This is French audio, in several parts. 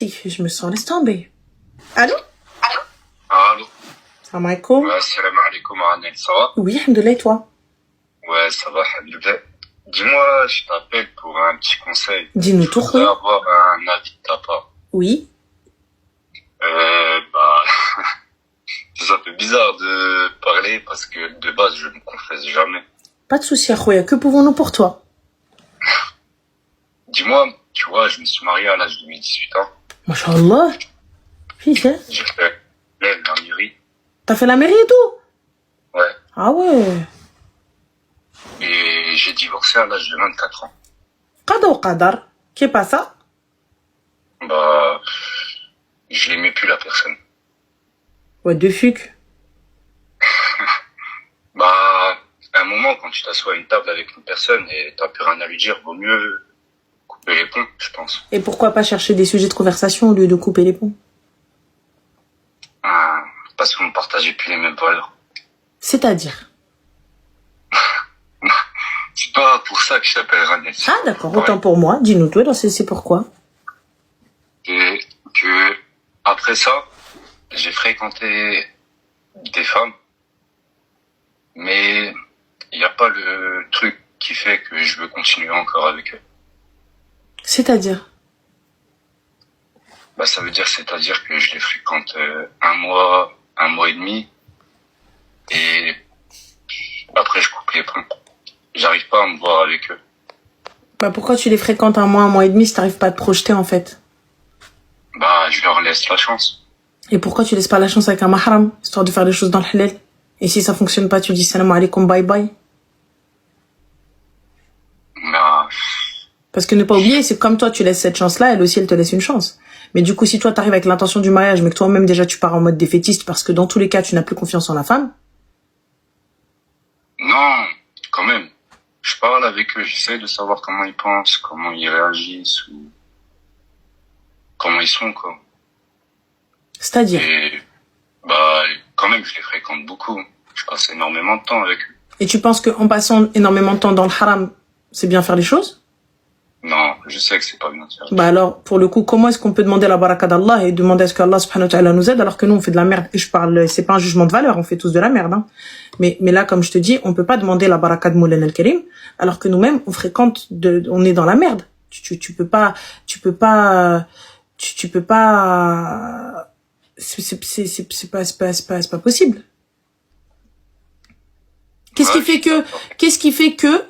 Je me sens laisse tomber. Allô? Allô? Salam alaikum. Ouais, salam alaikum, Anel, ça va? Oui, alhamdoulilah, et toi? Ouais, ça va, alhamdoulilah. Dis-moi, je t'appelle pour un petit conseil. Dis-nous tout, Je voudrais oui. avoir un avis de ta part. Oui. Bah, ça fait bizarre de parler parce que de base, je ne me confesse jamais. Pas de souci, Akhoya. Que pouvons-nous pour toi? Dis-moi, tu vois, je me suis marié à l'âge de mes 18 ans. Masha'Allah. Fils, hein? J'ai fait la mairie. T'as fait la mairie et tout? Ouais. Ah ouais. Et j'ai divorcé à l'âge de 24 ans. Qadar ou qadar. Qu'est pas ça? Bah, je l'aimais plus, la personne. Ouais, de fuck. Bah, à un moment, quand tu t'assois à une table avec une personne et t'as plus rien à lui dire, vaut mieux couper les ponts, je pense. Et pourquoi pas chercher des sujets de conversation au lieu de couper les ponts? Parce qu'on ne partageait plus les mêmes valeurs. C'est-à-dire? C'est pas pour ça que je t'appelle Ranel. Ah d'accord, autant pour moi. Dis-nous tout, c'est pourquoi? Et que, après ça, j'ai fréquenté des femmes, mais il n'y a pas le truc qui fait que je veux continuer encore avec eux. C'est-à-dire? Bah, ça veut dire, c'est-à-dire que je les fréquente un mois et demi, et après je coupe les ponts. J'arrive pas à me voir avec eux. Bah pourquoi tu les fréquentes un mois et demi si t'arrives pas à te projeter en fait? Bah, je leur laisse la chance. Et pourquoi tu laisses pas la chance avec un mahram, histoire de faire des choses dans le halal? Et si ça fonctionne pas, tu dis salam alaikum, bye bye? Bah, Parce que ne pas oublier, c'est comme toi, tu laisses cette chance-là, elle aussi, elle te laisse une chance. Mais du coup, si toi, t'arrives avec l'intention du mariage, mais que toi-même, déjà, tu pars en mode défaitiste parce que dans tous les cas, tu n'as plus confiance en la femme. non, quand même. Je parle avec eux, j'essaie de savoir comment ils pensent, comment ils réagissent, ou comment ils sont, quoi. C'est-à-dire. Et, bah, quand même, je les fréquente beaucoup. Je passe énormément de temps avec eux. Et tu penses qu'en passant énormément de temps dans le haram, c'est bien faire les choses? Non, je sais que c'est pas bien de faire. Bah alors, pour le coup, comment est-ce qu'on peut demander la baraka d'Allah et demander à ce qu'Allah subhanahu wa ta'ala nous aide alors que nous, on fait de la merde? Et je parle, c'est pas un jugement de valeur, on fait tous de la merde, hein. Mais là, comme je te dis, on peut pas demander la baraka de Mawlana al-Karim alors que nous-mêmes, on est dans la merde. Tu peux pas, c'est pas possible. Qu'est-ce qui fait que,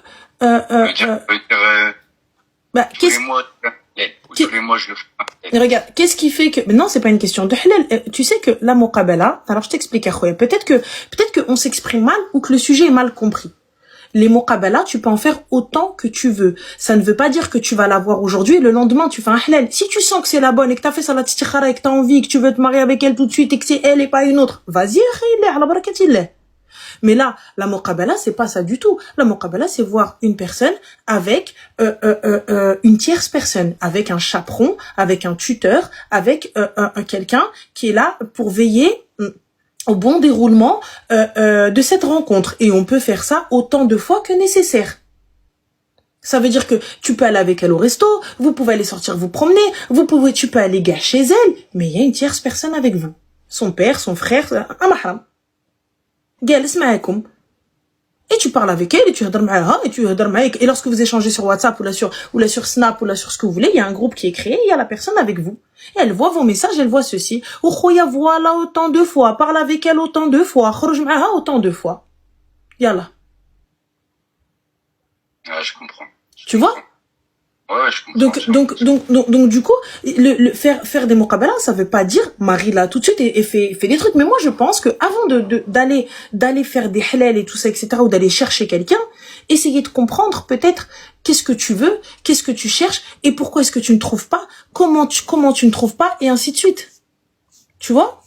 bah, tous les mois, tous les mois, je le fais. Et regarde, qu'est-ce qui fait que... Mais non, c'est pas une question de halal. Tu sais que la muqabala, alors je t'explique, Akhoya, peut-être que on s'exprime mal ou que le sujet est mal compris. Les muqabala, tu peux en faire autant que tu veux. Ça ne veut pas dire que tu vas l'avoir aujourd'hui et le lendemain, tu fais un halal. Si tu sens que c'est la bonne et que t'as fait salat istikhara et que t'as envie, que tu veux te marier avec elle tout de suite et que c'est elle et pas une autre, vas-y, khayla, ala barakatillah. Mais là, la muqabala, c'est pas ça du tout. La muqabala, c'est voir une personne avec une tierce personne, avec un chaperon, avec un tuteur, avec quelqu'un qui est là pour veiller au bon déroulement de cette rencontre. Et on peut faire ça autant de fois que nécessaire. Ça veut dire que tu peux aller avec elle au resto, vous pouvez aller sortir vous promener, tu peux aller chez elle, mais il y a une tierce personne avec vous. Son père, son frère, un mahram. Et tu parles avec elle et tu هضر معاها et tu هضر معاك et lorsque vous échangez sur WhatsApp ou là sur Snap ou là sur ce que vous voulez, il y a un groupe qui est créé, il y a la personne avec vous. Et elle voit vos messages, elle voit ceci. Ou khoya voilà autant de fois, parle avec elle autant de fois, خرج معاها autant de fois. Yalla. Ouais, je comprends. Tu vois? Ouais, je comprends. Donc du coup, faire des muqabala, ça veut pas dire marie-la tout de suite et fait des trucs. Mais moi, je pense que avant d'aller faire des halal et tout ça, etc., ou d'aller chercher quelqu'un, essayer de comprendre peut-être qu'est-ce que tu veux, qu'est-ce que tu cherches et pourquoi est-ce que tu ne trouves pas, comment tu ne trouves pas et ainsi de suite. Tu vois?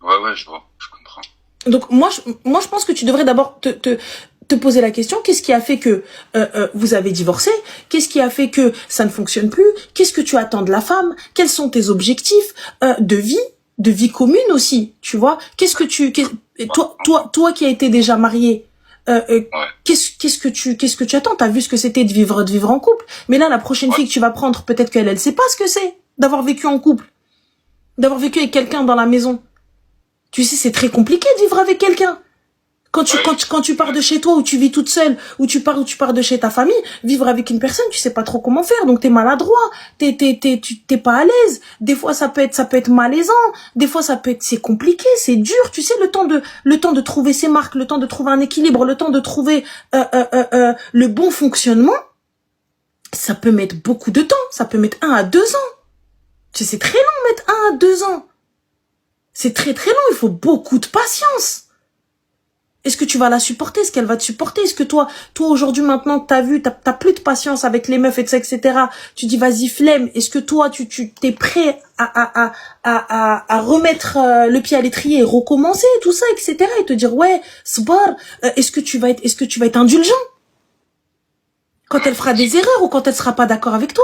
Ouais, je vois, je comprends. Donc moi, je pense que tu devrais d'abord te poser la question, qu'est-ce qui a fait que vous avez divorcé? Qu'est-ce qui a fait que ça ne fonctionne plus? Qu'est-ce que tu attends de la femme? Quels sont tes objectifs de vie commune aussi, tu vois? Toi qui as été déjà marié, Ouais. qu'est-ce que tu attends? T'as vu ce que c'était de vivre en couple? Mais là, la prochaine fille que tu vas prendre, peut-être qu'elle sait pas ce que c'est. d'avoir vécu en couple, d'avoir vécu avec quelqu'un dans la maison. Tu sais, c'est très compliqué de vivre avec quelqu'un. Quand tu pars de chez toi, ou tu vis toute seule, ou tu pars de chez ta famille, vivre avec une personne, tu sais pas trop comment faire, donc t'es maladroit, t'es pas à l'aise. Des fois, ça peut être malaisant. Des fois, c'est compliqué, c'est dur. Tu sais, le temps de trouver ses marques, le temps de trouver un équilibre, le temps de trouver, le bon fonctionnement, ça peut mettre beaucoup de temps. Ça peut mettre 1 à 2 ans. Tu sais, c'est très long, mettre 1 à 2 ans. C'est très très long, il faut beaucoup de patience. Est-ce que tu vas la supporter? Est-ce qu'elle va te supporter? Est-ce que toi aujourd'hui, maintenant que t'as vu, t'as plus de patience avec les meufs, etc., tu dis, vas-y, flemme. Est-ce que toi, t'es prêt à remettre le pied à l'étrier et recommencer, tout ça, etc., et te dire, ouais, sbar, est-ce que tu vas être indulgent? Quand elle fera des erreurs ou quand elle sera pas d'accord avec toi?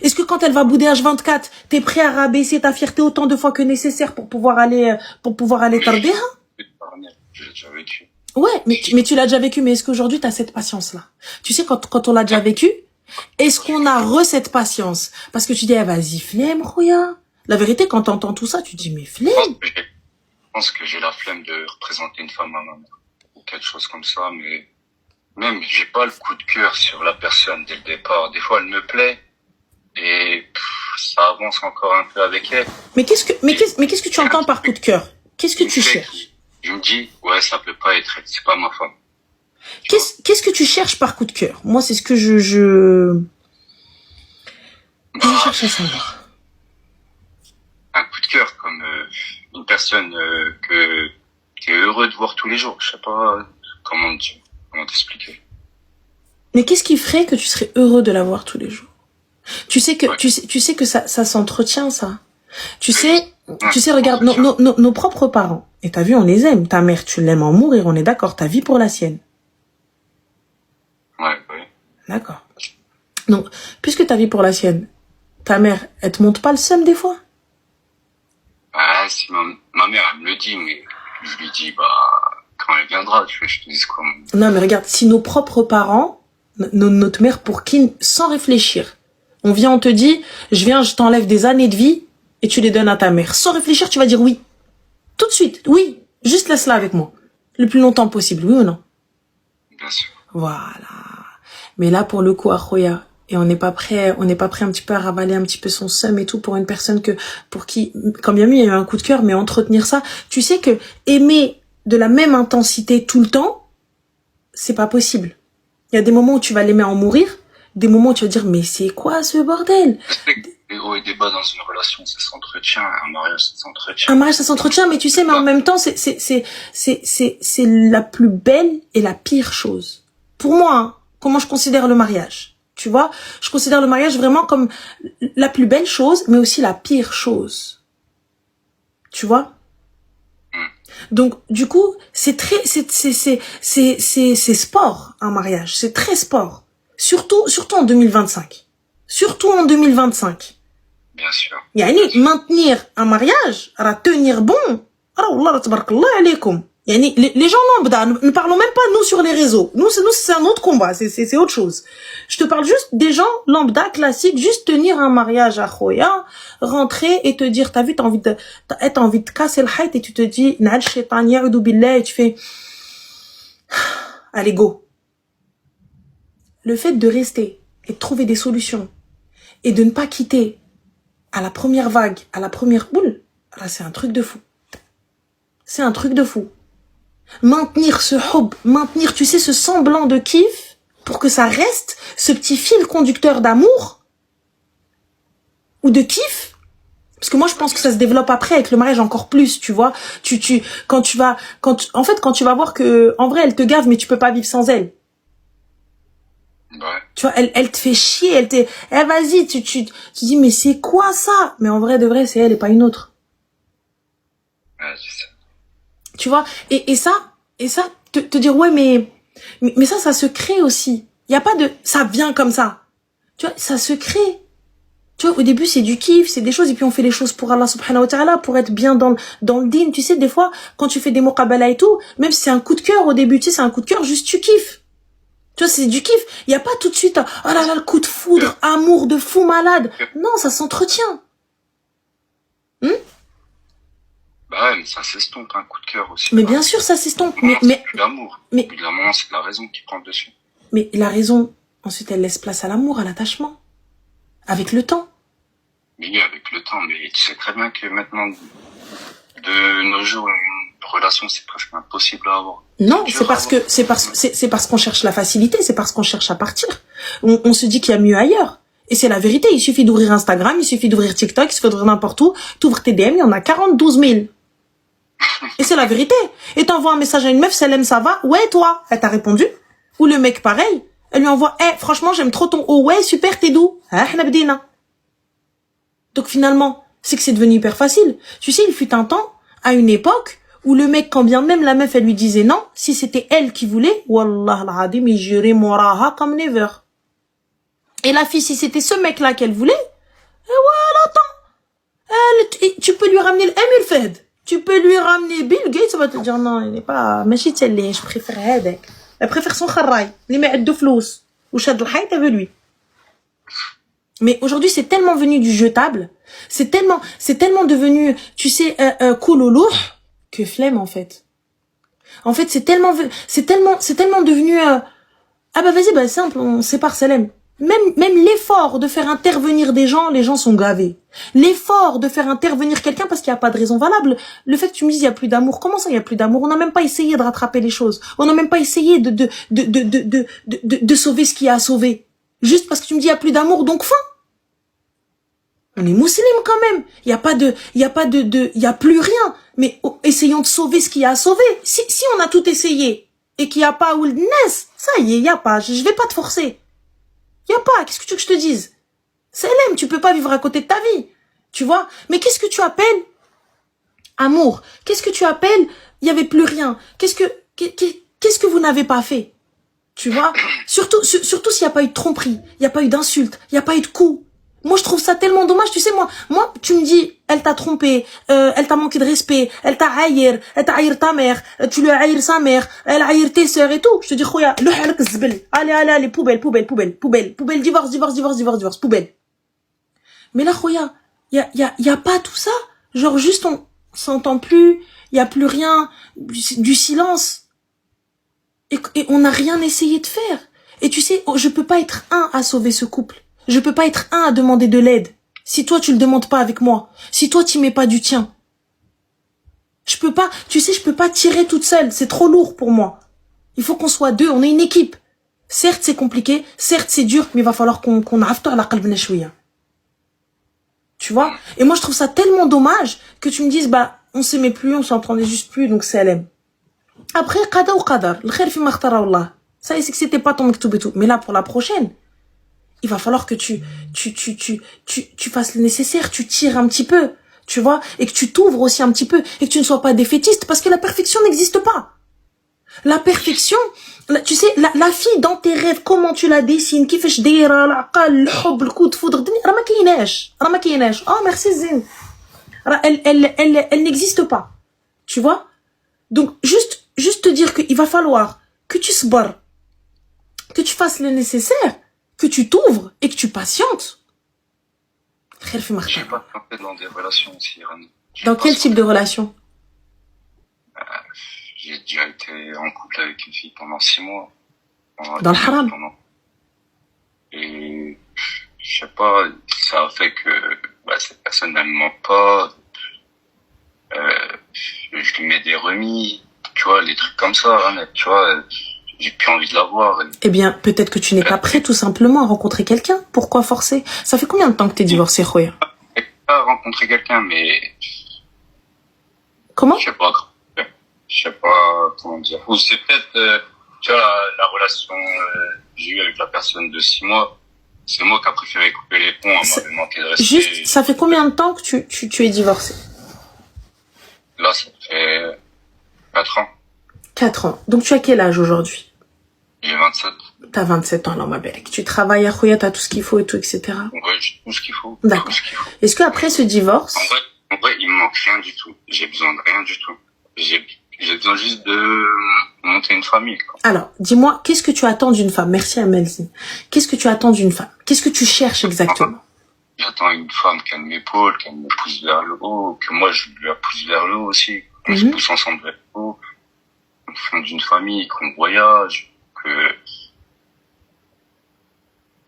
Est-ce que quand elle va bouder H24, t'es prêt à rabaisser ta fierté autant de fois que nécessaire pour pouvoir aller tarder? Je l'ai déjà vécu. Ouais, mais tu l'as déjà vécu, mais est-ce qu'aujourd'hui t'as cette patience-là? Tu sais, quand on l'a déjà vécu, est-ce qu'on a cette patience? Parce que tu dis, vas-y, flemme, Rouya. La vérité, quand t'entends tout ça, tu dis, mais flemme. Je pense que j'ai la flemme de représenter une femme à ma mère. Ou quelque chose comme ça, mais même, j'ai pas le coup de cœur sur la personne dès le départ. Des fois, elle me plaît, et ça avance encore un peu avec elle. Mais qu'est-ce que tu entends par coup de cœur? Qu'est-ce que tu cherches? Je me dis, ouais, ça peut pas être, c'est pas ma femme. Qu'est-ce que tu cherches par coup de cœur? Moi, c'est ce que je cherche à savoir. Un coup de cœur, comme une personne qui est heureux de voir tous les jours. Je sais pas comment t'expliquer. Mais qu'est-ce qui ferait que tu serais heureux de la voir tous les jours? Tu sais que, ouais. tu sais que ça s'entretient, ça. Tu sais, regarde, nos propres parents. Et t'as vu, on les aime. Ta mère, tu l'aimes en mourir, on est d'accord. Ta vie pour la sienne. Ouais. D'accord. Donc, puisque ta vie pour la sienne, ta mère, elle te montre pas le seum des fois? Ah, si ma mère, elle me le dit, mais je lui dis, quand elle viendra, je te dis quoi. Non, mais regarde, si nos propres parents, notre mère, pour qui, sans réfléchir, on vient, on te dit, je t'enlève des années de vie, et tu les donnes à ta mère. Sans réfléchir, tu vas dire oui. Tout de suite, oui. Juste laisse-la avec moi. Le plus longtemps possible, oui ou non? Bien sûr. Voilà. Mais là, pour le coup, Akhoya, et on n'est pas prêt un petit peu à ravaler un petit peu son seum et tout pour une personne pour qui, quand bien même il y a eu un coup de cœur, mais entretenir ça, tu sais que aimer de la même intensité tout le temps, c'est pas possible. Il y a des moments où tu vas l'aimer en mourir, des moments où tu vas dire, mais c'est quoi ce bordel? Les hauts et des bas dans une relation, ça s'entretient. Un mariage, ça s'entretient. Un mariage, ça s'entretient, mais tu sais, mais en même temps, c'est la plus belle et la pire chose. Pour moi, hein, comment je considère le mariage? Tu vois? Je considère le mariage vraiment comme la plus belle chose, mais aussi la pire chose. Tu vois? Donc, du coup, c'est sport, un mariage. C'est très sport. Surtout en 2025. Surtout en 2025. Bien sûr. Yani, maintenir un mariage, tenir bon, Allah tabarakallah alaykoum. Yani, les gens lambda, ne parlons même pas nous sur les réseaux. Nous c'est un autre combat, c'est autre chose. Je te parle juste des gens lambda, classiques, juste tenir un mariage à Khoya, rentrer et te dire, t'as vu, t'as envie de casser le hayt et tu te dis, na'al shaitan ya'udu billah, et tu fais, allez go. Le fait de rester et de trouver des solutions et de ne pas quitter à la première vague, à la première boule, là, c'est un truc de fou. C'est un truc de fou. Maintenir ce hub, maintenir, tu sais, ce semblant de kiff, pour que ça reste, ce petit fil conducteur d'amour, ou de kiff, parce que moi, je pense que ça se développe après, avec le mariage encore plus, tu vois. Quand tu vas voir que, en vrai, elle te gave, mais tu peux pas vivre sans elle. Ouais. Tu vois, elle te fait chier, vas-y, tu dis, mais c'est quoi ça? Mais en vrai, de vrai, c'est elle et pas une autre. Ouais, c'est ça. Tu vois, et ça, te dire, ouais, mais ça se crée aussi. Il y a pas de, ça vient comme ça. Tu vois, ça se crée. Tu vois, au début, c'est du kiff, c'est des choses, et puis on fait les choses pour Allah subhanahu wa ta'ala, pour être bien dans le din. Tu sais, des fois, quand tu fais des muqabala et tout, même si c'est un coup de cœur au début, tu sais, c'est un coup de cœur, juste tu kiffes. Tu vois, c'est du kiff. Il y a pas tout de suite, oh là là, le coup de foudre, amour de fou malade. Non, ça s'entretient. Bah ouais, mais ça s'estompe, un coup de cœur aussi. Mais bien sûr, ça s'estompe. Mais c'est plus l'amour. mais- Au bout d'un moment, c'est la raison qui prend le dessus. Mais la raison, ensuite, elle laisse place à l'amour, à l'attachement. Avec le temps. Oui, avec le temps, mais tu sais très bien que maintenant, de nos jours, une relation, c'est presque impossible à avoir. Non, dur c'est parce à que, avoir. c'est parce qu'on cherche la facilité, c'est parce qu'on cherche à partir. On se dit qu'il y a mieux ailleurs. Et c'est la vérité. Il suffit d'ouvrir Instagram, il suffit d'ouvrir TikTok, il suffit d'ouvrir n'importe où. T'ouvres tes DM, il y en a 42 000. Et c'est la vérité. Et t'envoies un message à une meuf, Salem, ça va? Ouais, toi? Elle t'a répondu. Ou le mec, pareil. Elle lui envoie, franchement, j'aime trop ton haut. Ouais, super, t'es doux. Donc finalement, c'est que c'est devenu hyper facile. Tu sais, il fut un temps, à une époque, où le mec, quand bien même la meuf, elle lui disait non, si c'était elle qui voulait, wallah al-adim, il jurait moraha comme never. Et la fille, si c'était ce mec-là qu'elle voulait, tu peux lui ramener le Fed. Tu peux lui ramener Bill Gates, ça va te dire non, il n'est pas, ماشي تسلي, je préfère هذاك. Elle préfère son خراي, اللي ما عنده فلوس. وشاد الحيط, elle veut lui. Mais aujourd'hui, c'est tellement venu du jetable, c'est tellement devenu, tu sais, cool au lourd, que flemme, en fait. En fait, c'est tellement devenu, ah bah vas-y, bah simple, on sépare Salem. Même l'effort de faire intervenir des gens, les gens sont gavés. L'effort de faire intervenir quelqu'un parce qu'il n'y a pas de raison valable. Le fait que tu me dises il y a plus d'amour, comment ça il y a plus d'amour? On n'a même pas essayé de rattraper les choses. On n'a même pas essayé de sauver ce qu'il y a à sauver. Juste parce que tu me dis il y a plus d'amour, donc fin. On est musulmans quand même. Il y a plus rien. Mais essayons de sauver ce qu'il y a à sauver. Si on a tout essayé et qu'il n'y a pas ou le nez, ça y est, il y a pas. Je vais pas te forcer. Y a pas, qu'est-ce que tu veux que je te dise? C'est l'aime, tu peux pas vivre à côté de ta vie. Tu vois? Mais qu'est-ce que tu appelles amour? Qu'est-ce que tu appelles il y avait plus rien? Qu'est-ce que vous n'avez pas fait? Tu vois? Surtout s'il y a pas eu de tromperie, il y a pas eu d'insulte, il y a pas eu de coups. Moi, je trouve ça tellement dommage. Tu sais, moi, tu me dis, elle t'a trompé, elle t'a manqué de respect, elle t'a haïr ta mère, tu lui as haïr sa mère, elle a haïr tes sœurs et tout. Je te dis, khoya, le halak zbel. Allez, poubelle, divorce, poubelle. Mais là, khoya, y a pas tout ça. Genre, juste, on s'entend plus, y a plus rien, du silence. Et on n'a rien essayé de faire. Et tu sais, je peux pas être un à sauver ce couple. Je peux pas être un à demander de l'aide. Si toi, tu le demandes pas avec moi. Si toi, tu mets pas du tien. Je peux pas tirer toute seule. C'est trop lourd pour moi. Il faut qu'on soit deux. On est une équipe. Certes, c'est compliqué. Certes, c'est dur. Mais il va falloir qu'on after la qalbna shouya. Tu vois? Et moi, je trouve ça tellement dommage que tu me dises, bah, on s'aimait plus, on s'entendait juste plus, donc c'est elle. Après, qada ou qadar. Le khair fi ma khtara Allah. Ça, c'est que c'était pas ton maktoub et tout. Mais là, pour la prochaine, il va falloir que tu fasses le nécessaire, tu tires un petit peu, tu vois, et que tu t'ouvres aussi un petit peu, et que tu ne sois pas défaitiste, parce que la perfection n'existe pas. La perfection, tu sais, la fille dans tes rêves, comment tu la dessines, كيفاش دايره العقل الحب الكود de foudre, راه ما كايناش. Oh merci Zine. Elle n'existe pas. Tu vois? Donc juste te dire qu'il va falloir que tu sbar, que tu fasses le nécessaire, que tu t'ouvres et que tu patientes. J'ai pas tenté dans des relations aussi, Irène. Dans quel type de relation? J'ai déjà été en couple avec une fille pendant 6 mois. Dans le haram. Et je sais pas, ça a fait que cette personne elle me ment pas. Je lui mets des remis, tu vois, des trucs comme ça, hein, tu vois. J'ai plus envie de la voir. Eh bien, peut-être que tu n'es pas prêt tout simplement à rencontrer quelqu'un. Pourquoi forcer? Ça fait combien de temps que t'es divorcé, Khoya? Pas rencontrer quelqu'un, mais... Comment? Je sais pas comment dire. Ou c'est peut-être, tu vois, la relation que j'ai eue avec la personne de 6 mois, c'est moi qui a préféré couper les ponts, elle m'avait manqué de respect. Juste, ça fait combien de temps que tu es divorcé? Là, ça fait 4 ans. 4 ans. Donc tu as quel âge aujourd'hui? J'ai 27. T'as 27 ans, là, ma belle. Tu travailles à Khoya, t'as tout ce qu'il faut et tout, etc. Ouais, j'ai tout ce qu'il faut. D'accord. Est-ce qu'après ce divorce... En vrai, il me manque rien du tout. J'ai besoin de rien du tout. J'ai besoin juste de monter une famille, quoi. Alors, dis-moi, qu'est-ce que tu attends d'une femme? Merci Amelzine. Qu'est-ce que tu attends d'une femme? Qu'est-ce que tu cherches exactement? J'attends une femme qui me m'épaule, qui me pousse vers le haut, que moi je la pousse vers le haut aussi. On se pousse ensemble vers le haut. On fonde une famille, qu'on voyage, que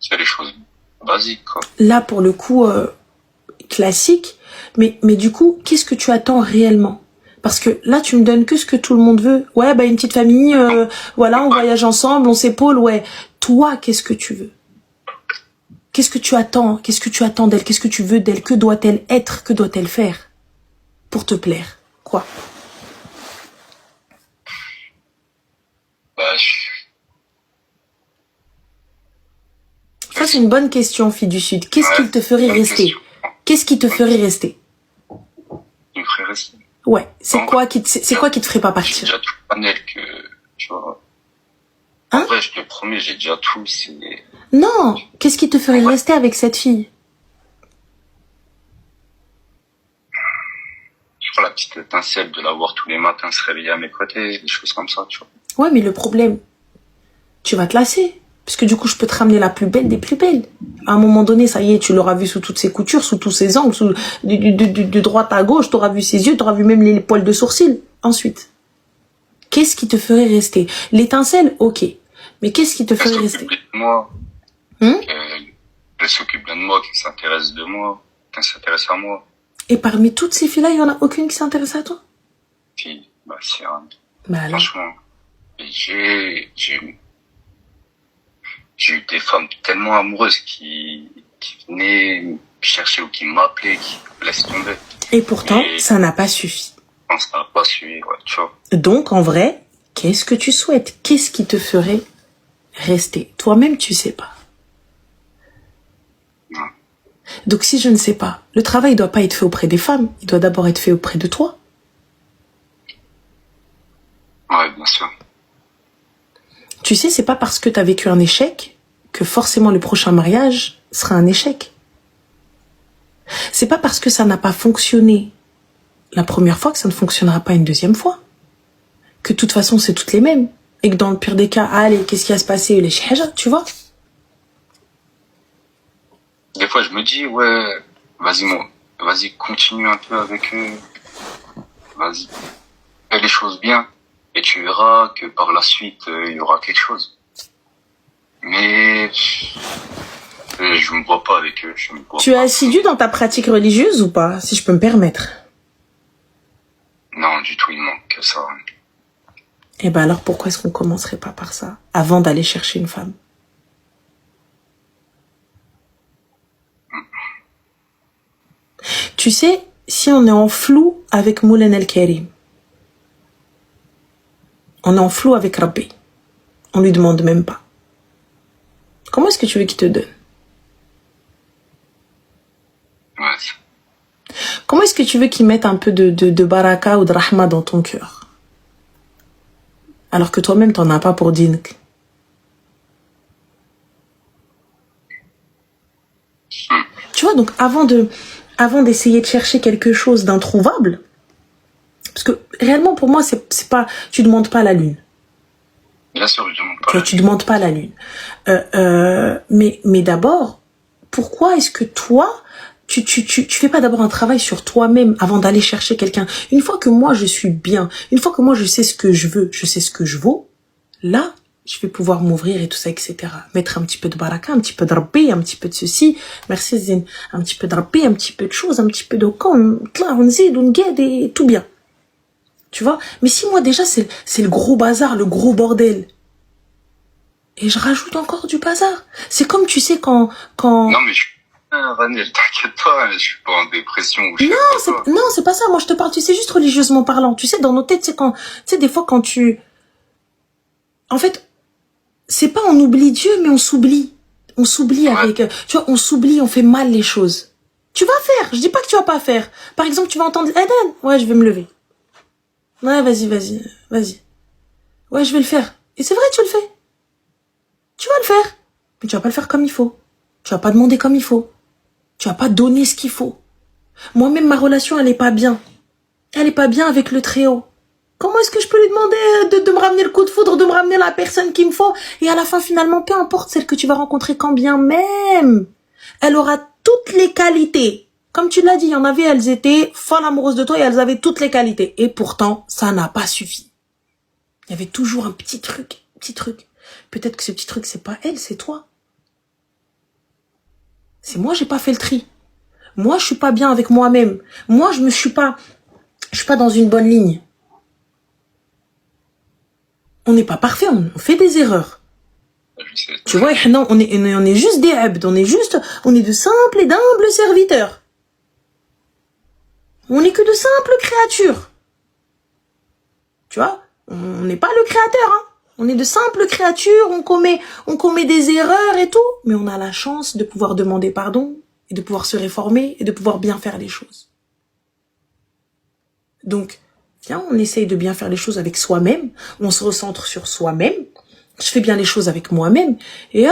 c'est les choses basiques, quoi. Là, pour le coup, classique, mais du coup, qu'est-ce que tu attends réellement? Parce que là, tu me donnes que ce que tout le monde veut. Ouais, bah une petite famille, voilà, on voyage ensemble, on s'épaule, ouais. Toi, qu'est-ce que tu veux? Qu'est-ce que tu attends? Qu'est-ce que tu attends d'elle? Qu'est-ce que tu veux d'elle? Que doit-elle être? Que doit-elle faire pour te plaire? Quoi? Bah, Ça, c'est une bonne question, fille du Sud. Qu'est-ce qui te ferait rester? Qu'est-ce qui te ferait rester? Il me ferait rester. Ouais, c'est quoi qui te ferait pas J'ai partir? déjà tout panel que, tu vois. Hein? En vrai, je te promets, j'ai déjà tout, c'est... Non, qu'est-ce qui te ferait rester avec cette fille? Je crois la petite étincelle de la voir tous les matins se réveiller à mes côtés, des choses comme ça, tu vois. Ouais, mais le problème, tu vas te lasser. Parce que du coup, je peux te ramener la plus belle des plus belles. À un moment donné, ça y est, tu l'auras vu sous toutes ses coutures, sous tous ses angles, de droite à gauche, tu auras vu ses yeux, tu auras vu même les poils de sourcils. Ensuite, qu'est-ce qui te ferait rester? L'étincelle, ok. Mais qu'est-ce qui te ferait rester? De moi, qu'elle s'occupe bien de moi, qu'elle s'intéresse de moi, qu'elle s'intéresse à moi. Et parmi toutes ces filles-là, il y en a aucune qui s'intéresse à toi? Puis, bah, c'est un... Bah alors. Franchement, j'ai eu des femmes tellement amoureuses qui venaient me chercher ou qui m'appelaient, qui me laissent tomber. Et pourtant, ça n'a pas suffi. Non, ça n'a pas suivi, ouais, tu vois. Donc, en vrai, qu'est-ce que tu souhaites? Qu'est-ce qui te ferait rester? Toi-même, tu sais pas. Non. Donc, si je ne sais pas, le travail doit pas être fait auprès des femmes. Il doit d'abord être fait auprès de toi. Ouais, bien sûr. Tu sais, c'est pas parce que tu as vécu un échec que forcément le prochain mariage sera un échec. C'est pas parce que ça n'a pas fonctionné la première fois que ça ne fonctionnera pas une deuxième fois. Que de toute façon, c'est toutes les mêmes. Et que dans le pire des cas, allez, qu'est-ce qui va se passer? Les chihaja, tu vois? Des fois, je me dis, ouais, vas-y, continue un peu avec eux. Vas-y, fais les choses bien. Et tu verras que par la suite, il y aura quelque chose. Mais je me vois pas avec eux. Je me vois Tu es assidu dans ta pratique religieuse ou pas, si je peux me permettre? Non, du tout, il manque que ça. Eh ben alors pourquoi est-ce qu'on commencerait pas par ça, avant d'aller chercher une femme? Tu sais, si on est en flou avec Moulen El Karim, on est en flou avec Rabbi, on lui demande même pas. Comment est-ce que tu veux qu'il te donne? Ouais. Comment est-ce que tu veux qu'il mette un peu de baraka ou de rahma dans ton cœur? Alors que toi-même, t'en as pas pour dink. Tu vois, donc avant d'essayer de chercher quelque chose d'introuvable, parce que réellement pour moi, c'est pas, tu demandes pas la lune. Bien sûr, je demande pas. Tu demandes pas la lune. Mais d'abord, pourquoi est-ce que toi, tu fais pas d'abord un travail sur toi-même avant d'aller chercher quelqu'un? Une fois que moi je suis bien, une fois que moi je sais ce que je veux, je sais ce que je vaux, là, je vais pouvoir m'ouvrir et tout ça, etc. Mettre un petit peu de baraka, un petit peu de rabbi, un petit peu de ceci, merci Zine, un petit peu de rabbi, un petit peu de choses, un petit peu de com, on zid, on guide et tout bien. Tu vois? Mais si moi déjà c'est le gros bazar, le gros bordel, et je rajoute encore du bazar. C'est comme tu sais quand... Non mais Raniel, t'inquiète pas, je suis pas en dépression. Ou non, c'est pas ça. Moi je te parle, tu sais, juste religieusement parlant. Tu sais, dans nos têtes, c'est des fois quand tu... En fait, c'est pas on oublie Dieu, mais on s'oublie. On s'oublie avec... Tu vois, on s'oublie, on fait mal les choses. Tu vas faire, je dis pas que tu vas pas faire. Par exemple, tu vas entendre Eden, ouais, je vais me lever. Ouais, vas-y. Ouais, je vais le faire. Et c'est vrai, tu le fais. Tu vas le faire. Mais tu vas pas le faire comme il faut. Tu vas pas demander comme il faut. Tu vas pas donner ce qu'il faut. Moi-même, ma relation, elle est pas bien. Elle est pas bien avec le Très-Haut. Comment est-ce que je peux lui demander de me ramener le coup de foudre, de me ramener la personne qu'il me faut? Et à la fin, finalement, peu importe celle que tu vas rencontrer, quand bien même, elle aura toutes les qualités. Comme tu l'as dit, il y en avait, elles étaient folles amoureuses de toi et elles avaient toutes les qualités. Et pourtant, ça n'a pas suffi. Il y avait toujours un petit truc, petit truc. Peut-être que ce petit truc, c'est pas elle, c'est toi. C'est moi, j'ai pas fait le tri. Moi, je suis pas bien avec moi-même. Moi, je suis pas dans une bonne ligne. On n'est pas parfait, on fait des erreurs. Tu vois, non, on est juste des abd, on est de simples et d'humbles serviteurs. On n'est que de simples créatures. Tu vois, on n'est pas le créateur, hein. On est de simples créatures, on commet des erreurs et tout, mais on a la chance de pouvoir demander pardon et de pouvoir se réformer et de pouvoir bien faire les choses. Donc, viens, on essaye de bien faire les choses avec soi-même, on se recentre sur soi-même, je fais bien les choses avec moi-même, et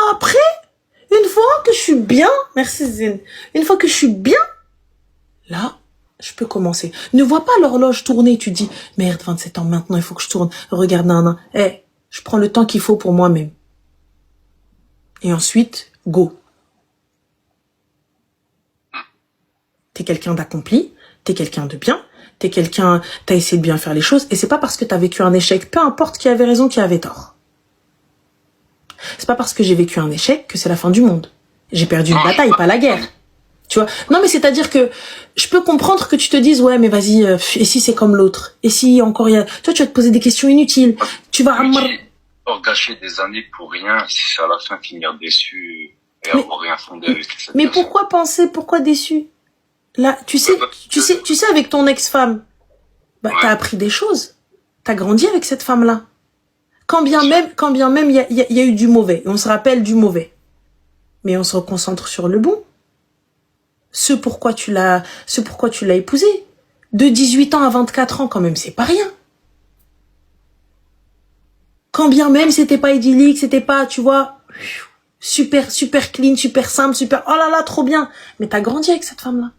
après, une fois que je suis bien, merci Zine, une fois que je suis bien, là, je peux commencer. Ne vois pas l'horloge tourner, tu dis, merde, 27 ans maintenant, il faut que je tourne, regarde, nan, je prends le temps qu'il faut pour moi-même. Et ensuite, go. T'es quelqu'un d'accompli, t'es quelqu'un de bien, t'as essayé de bien faire les choses, et c'est pas parce que t'as vécu un échec, peu importe qui avait raison, qui avait tort. C'est pas parce que j'ai vécu un échec que c'est la fin du monde. J'ai perdu une bataille, pas la guerre. Tu vois? Non, mais c'est-à-dire que je peux comprendre que tu te dises, ouais, mais vas-y, et si c'est comme l'autre? Et si encore il y a... Toi, tu vas te poser des questions inutiles. Tu vas... gâcher des années pour rien, si c'est à la fin finir déçu et avoir rien fondé avec cette mais personne. pourquoi déçu? Là, tu sais, avec ton ex-femme, bah, ouais. T'as appris des choses. T'as grandi avec cette femme-là. Quand bien même, il y a eu du mauvais. On se rappelle du mauvais. Mais on se reconcentre sur le bon. Ce pourquoi tu l'as épousé. De 18 ans à 24 ans, quand même, c'est pas rien. Quand bien même, c'était pas idyllique, c'était pas, tu vois, super clean, super simple, super, oh là là, trop bien. Mais t'as grandi avec cette femme-là.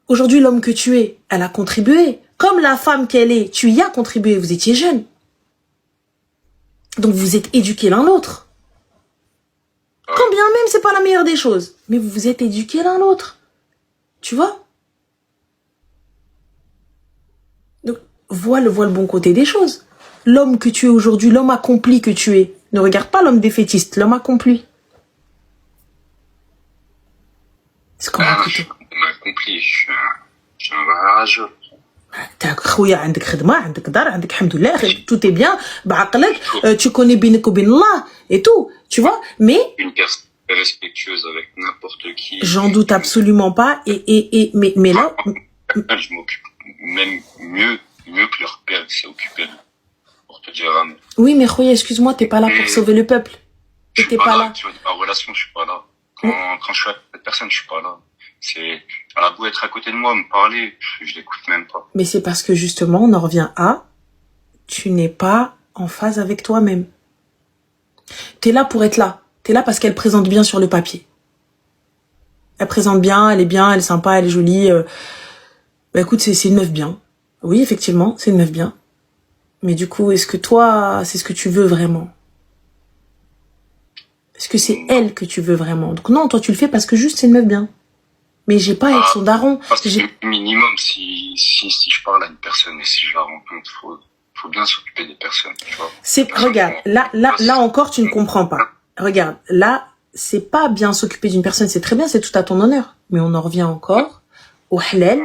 Aujourd'hui, l'homme que tu es, elle a contribué. Comme la femme qu'elle est, tu y as contribué, vous étiez jeune. Donc vous êtes éduqués l'un l'autre. Quand bien même, c'est pas la meilleure des choses. Mais vous vous êtes éduqués l'un l'autre. Tu vois? Donc, vois le bon côté des choses. L'homme que tu es aujourd'hui, l'homme accompli que tu es. Ne regarde pas l'homme défaitiste, l'homme accompli. C'est comment plutôt? L'homme accompli, je suis un rageux. Tout est bien, tu connais Allah et tout, tu vois, mais une personne respectueuse avec n'importe qui. J'en doute absolument pas, mais là, je m'occupe même mieux que leur père qui s'est occupé de, pour te dire. Oui, mais Khoya, excuse-moi, t'es pas là pour sauver le peuple. T'es pas là. Tu vois, ma relation, je suis pas là. Quand je suis avec cette personne, je suis pas là. Elle a beau être à côté de moi, me parler, je l'écoute même pas. Mais c'est parce que justement, on en revient à, tu n'es pas en phase avec toi-même. T'es là pour être là. T'es là parce qu'elle présente bien sur le papier. Elle présente bien, elle est sympa, elle est jolie. Bah écoute, c'est une meuf bien. Oui, effectivement, c'est une meuf bien. Mais du coup, est-ce que toi, c'est ce que tu veux vraiment? Est-ce que c'est elle que tu veux vraiment? Donc non, toi tu le fais parce que juste c'est une meuf bien. Mais j'ai pas à être son daron. C'est minimum si je parle à une personne et si je la rencontre, faut bien s'occuper des personnes, tu vois. Regarde, là encore tu ne comprends pas. Regarde, là, c'est pas bien s'occuper d'une personne, c'est très bien, c'est tout à ton honneur. Mais on en revient encore au halal,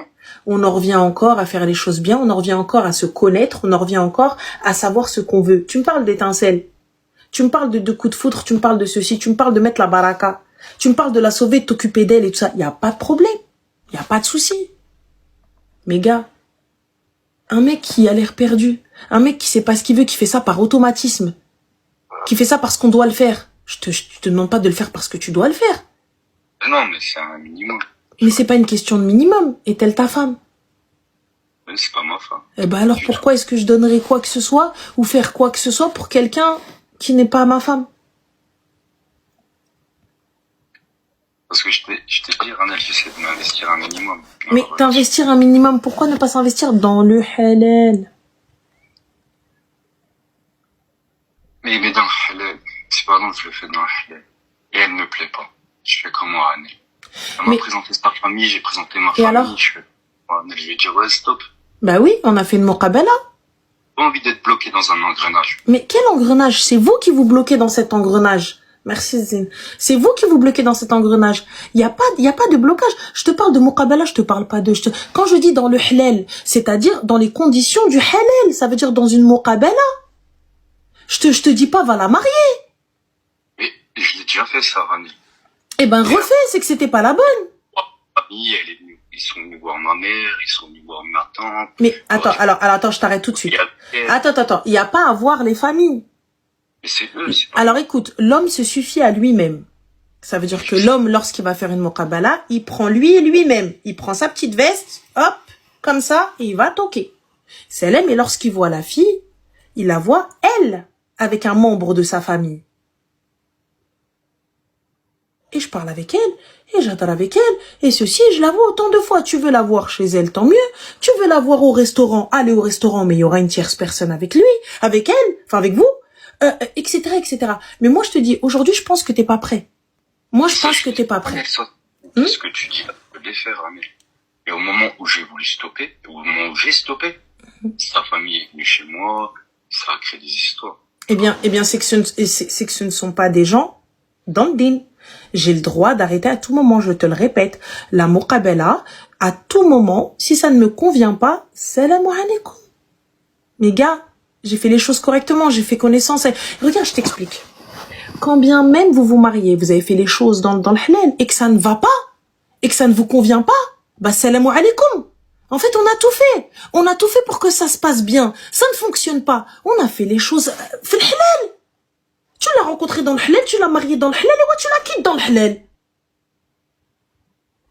on en revient encore à faire les choses bien, on en revient encore à se connaître, on en revient encore à savoir ce qu'on veut. Tu me parles d'étincelles, tu me parles de coups de foudre, tu me parles de ceci, tu me parles de mettre la baraka. Tu me parles de la sauver, de t'occuper d'elle et tout ça. Il n'y a pas de problème. Il n'y a pas de souci. Mais gars, un mec qui a l'air perdu, un mec qui sait pas ce qu'il veut, qui fait ça par automatisme, qui fait ça parce qu'on doit le faire. Je te demande pas de le faire parce que tu dois le faire. Non, mais c'est un minimum. Mais c'est pas une question de minimum. Est-elle ta femme? Mais c'est pas ma femme. Eh ben alors pourquoi est-ce que je donnerais quoi que ce soit ou faire quoi que ce soit pour quelqu'un qui n'est pas ma femme? Parce que je t'ai dit, Ranel, j'essaie de m'investir un minimum. Mais t'investir un minimum, pourquoi ne pas s'investir dans le halal? Mais dans le halal, si par exemple je le fais dans le halal, et elle me plaît pas, je fais comment, Anne? Elle m'a présenté sa famille, j'ai présenté ma famille, alors je vais dire ouais, stop. Bah oui, on a fait une muqabala. J'ai pas envie d'être bloqué dans un engrenage. Mais quel engrenage? C'est vous qui vous bloquez dans cet engrenage. Merci Zine. C'est vous qui vous bloquez dans cet engrenage. Il y a pas de blocage. Je te parle de muqabala, je te parle pas de... Quand je dis dans le halal, c'est-à-dire dans les conditions du halal, ça veut dire dans une muqabala. Je te dis pas va la marier. Mais je l'ai déjà fait ça, Rani. Eh ben refais, c'est que c'était pas la bonne. Ma famille, ils sont venus voir ma mère, ils sont venus voir ma tante. Mais attends, alors attends, je t'arrête tout de suite. Attends, il y a pas à voir les familles. Mais c'est eux, c'est pas... Alors écoute, l'homme se suffit à lui-même. Ça veut dire que l'homme, lorsqu'il va faire une muqabala, il prend lui-même. Il prend sa petite veste, hop, comme ça, et il va toquer. C'est l'aime, et lorsqu'il voit la fille, il la voit, elle, avec un membre de sa famille. Et je parle avec elle, et j'adore avec elle, et ceci, je la vois autant de fois. Tu veux la voir chez elle, tant mieux. Tu veux la voir au restaurant, allez au restaurant, mais il y aura une tierce personne avec lui, avec elle, enfin avec vous, etc., etc. Mais moi, je te dis, aujourd'hui, je pense que t'es pas prêt. Moi, je pense que t'es pas prêt. Ce que tu dis, là, je peux les faire, Amel. Et au moment où j'ai voulu stopper, au moment où j'ai stoppé, sa famille est venue chez moi, ça a créé des histoires. Eh bien, c'est que ce ne sont pas des gens dans le din. J'ai le droit d'arrêter à tout moment, je te le répète. La muqabala, à tout moment, si ça ne me convient pas, salam alaikum. Mais gars, j'ai fait les choses correctement, j'ai fait connaissance. Regarde, je t'explique. Quand bien même vous vous mariez, vous avez fait les choses dans le halal, et que ça ne va pas, et que ça ne vous convient pas, bah salam alaikum. En fait, on a tout fait. On a tout fait pour que ça se passe bien. Ça ne fonctionne pas. On a fait les choses fait le halal. Tu l'as rencontré dans le halal, tu l'as marié dans le halal, et tu la quittes dans le halal.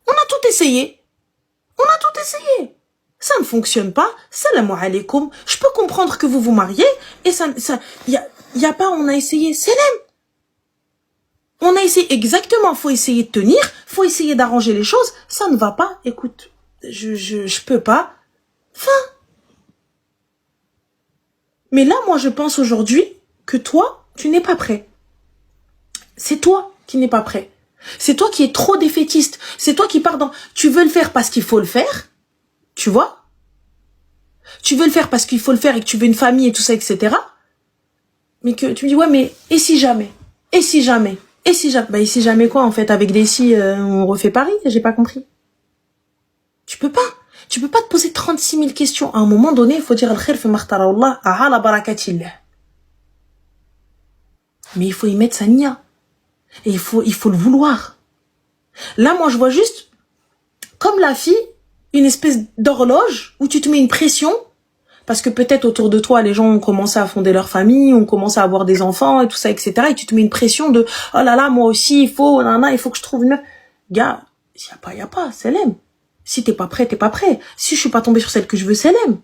On a tout essayé. Ça ne fonctionne pas. Salam alaikum. Je peux comprendre que vous vous mariez, et y a pas, on a essayé. Salam. On a essayé exactement. Faut essayer de tenir. Faut essayer d'arranger les choses. Ça ne va pas. Écoute. Je peux pas. Fin. Mais là, moi, je pense aujourd'hui que toi, tu n'es pas prêt. C'est toi qui n'es pas prêt. C'est toi qui es trop défaitiste. C'est toi qui pars dans... Tu veux le faire parce qu'il faut le faire. Tu vois? Tu veux le faire parce qu'il faut le faire et que tu veux une famille et tout ça, etc. Mais que tu me dis, ouais, mais et si jamais? Et si jamais? Et si jamais? Bah, et si jamais quoi, en fait? Avec des si, on refait Paris? J'ai pas compris. Tu peux pas te poser 36 000 questions. À un moment donné, il faut dire al-khir fi makhtara Allah, ala barakatillah. Mais il faut y mettre sa niya. Et il faut le vouloir. Là, moi, je vois juste, comme la fille, une espèce d'horloge où tu te mets une pression, parce que peut-être autour de toi, les gens ont commencé à fonder leur famille, ont commencé à avoir des enfants et tout ça, etc. Et tu te mets une pression de, oh là là, moi aussi, il faut que je trouve une meuf. Gars, y a pas, c'est l'aime. Si t'es pas prêt, t'es pas prêt. Si je suis pas tombée sur celle que je veux, c'est l'aime.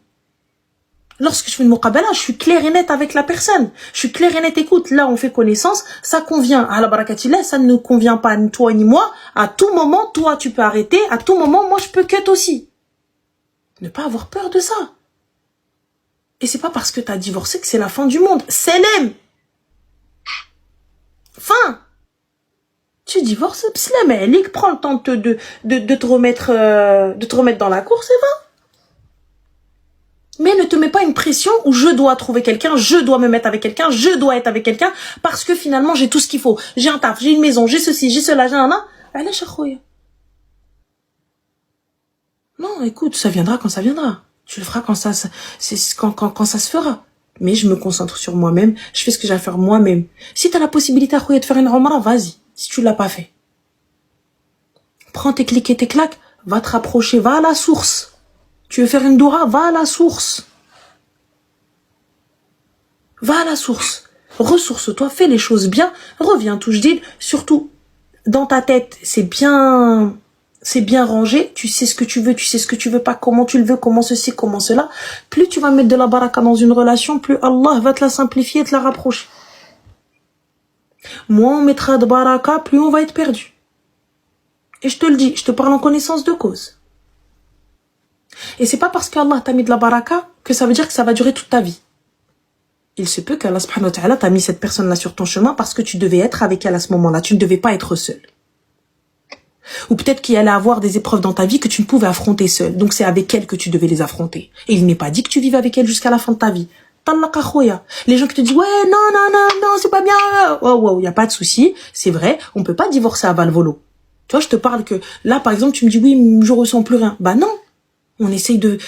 Lorsque je fais une muqabala, je suis claire et nette avec la personne. Je suis claire et nette, écoute, là on fait connaissance, ça convient à la barakatillah, ça ne convient pas ni toi ni moi. À tout moment, toi tu peux arrêter, à tout moment, moi je peux cut aussi. Ne pas avoir peur de ça. Et c'est pas parce que t'as divorcé que c'est la fin du monde. C'est l'aime. Fin. Tu divorces, pslam alik, prends le temps de te remettre dans la course et va. Mais ne te mets pas une pression où je dois trouver quelqu'un, je dois me mettre avec quelqu'un, je dois être avec quelqu'un, parce que finalement j'ai tout ce qu'il faut. J'ai un taf, j'ai une maison, j'ai ceci, j'ai cela, j'ai un an. Allez, chakhoya. Non, écoute, ça viendra quand ça viendra. Tu le feras quand ça se fera. Mais je me concentre sur moi-même, je fais ce que j'ai à faire moi-même. Si t'as la possibilité à de faire une umrah, vas-y. Si tu l'as pas fait. Prends tes clics et tes claques, va te rapprocher, va à la source. Tu veux faire une doura, va à la source. Va à la source. Ressource-toi, fais les choses bien, reviens tout, je dis, surtout, dans ta tête, c'est bien rangé, tu sais ce que tu veux, tu sais ce que tu veux pas, comment tu le veux, comment ceci, comment cela. Plus tu vas mettre de la baraka dans une relation, plus Allah va te la simplifier et te la rapprocher. Moins on mettra de baraka, plus on va être perdu. Et je te le dis, je te parle en connaissance de cause. Et c'est pas parce qu'Allah t'a mis de la baraka que ça veut dire que ça va durer toute ta vie. Il se peut qu'Allah subhanahu wa ta'ala t'a mis cette personne-là sur ton chemin parce que tu devais être avec elle à ce moment-là. Tu ne devais pas être seul. Ou peut-être qu'il allait avoir des épreuves dans ta vie que tu ne pouvais affronter seul. Donc c'est avec elle que tu devais les affronter. Et il n'est pas dit que tu vives avec elle jusqu'à la fin de ta vie. Les gens qui te disent, ouais, non, c'est pas bien. Il y a pas de souci. C'est vrai, on peut pas divorcer à Valvolo. Tu vois, je te parle que, là, par exemple, tu me dis, oui, je ressens plus rien. Bah non. On essaye de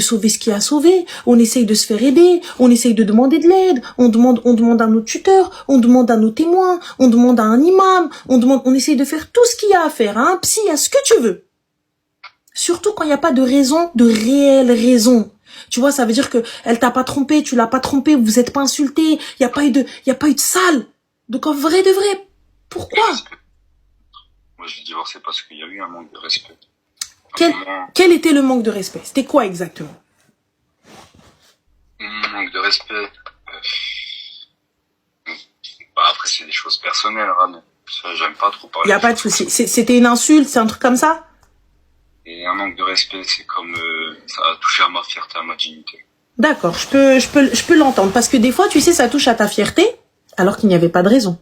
sauver ce qui a sauvé. On essaye de se faire aider. On essaye de demander de l'aide. On demande à nos tuteurs. On demande à nos témoins. On demande à un imam. On essaye de faire tout ce qu'il y a à faire, à un psy, à ce que tu veux. Surtout quand il n'y a pas de raison, de réelle raison. Tu vois, ça veut dire que elle t'a pas trompé, tu l'as pas trompé, vous êtes pas insulté, il y a pas eu de sale. Donc en vrai de vrai, pourquoi? Moi, je l'ai divorcé parce qu'il y a eu un manque de respect. Quel était le manque de respect? C'était quoi exactement? Manque de respect. Après, c'est des choses personnelles, hein. Ça, j'aime pas trop parler. Il y a pas de souci. C'était une insulte, c'est un truc comme ça? Et un manque de respect, c'est comme ça a touché à ma fierté, à ma dignité. D'accord, je peux l'entendre parce que des fois, tu sais, ça touche à ta fierté alors qu'il n'y avait pas de raison.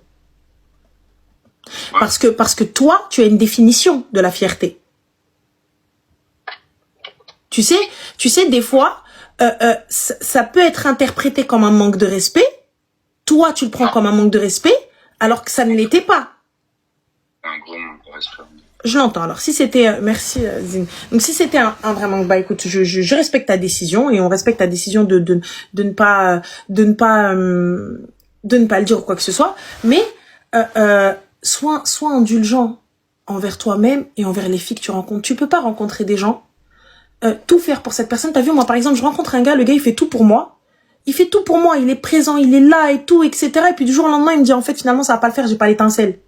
Ouais. Parce que toi, tu as une définition de la fierté. Tu sais, des fois, ça peut être interprété comme un manque de respect. Toi, tu le prends comme un manque de respect, alors que ça ne l'était pas. Un gros manque de respect. Je l'entends. Alors, si c'était, merci, Zine. Donc, si c'était un vrai manque, bah, écoute, je respecte ta décision et on respecte ta décision de ne pas le dire ou quoi que ce soit. Mais, sois indulgent envers toi-même et envers les filles que tu rencontres. Tu peux pas rencontrer des gens, tout faire pour cette personne. T'as vu, moi, par exemple, je rencontre un gars, le gars, il fait tout pour moi. Il fait tout pour moi, il est présent, il est là et tout, etc. Et puis, du jour au lendemain, il me dit, en fait, finalement, ça va pas le faire, j'ai pas l'étincelle.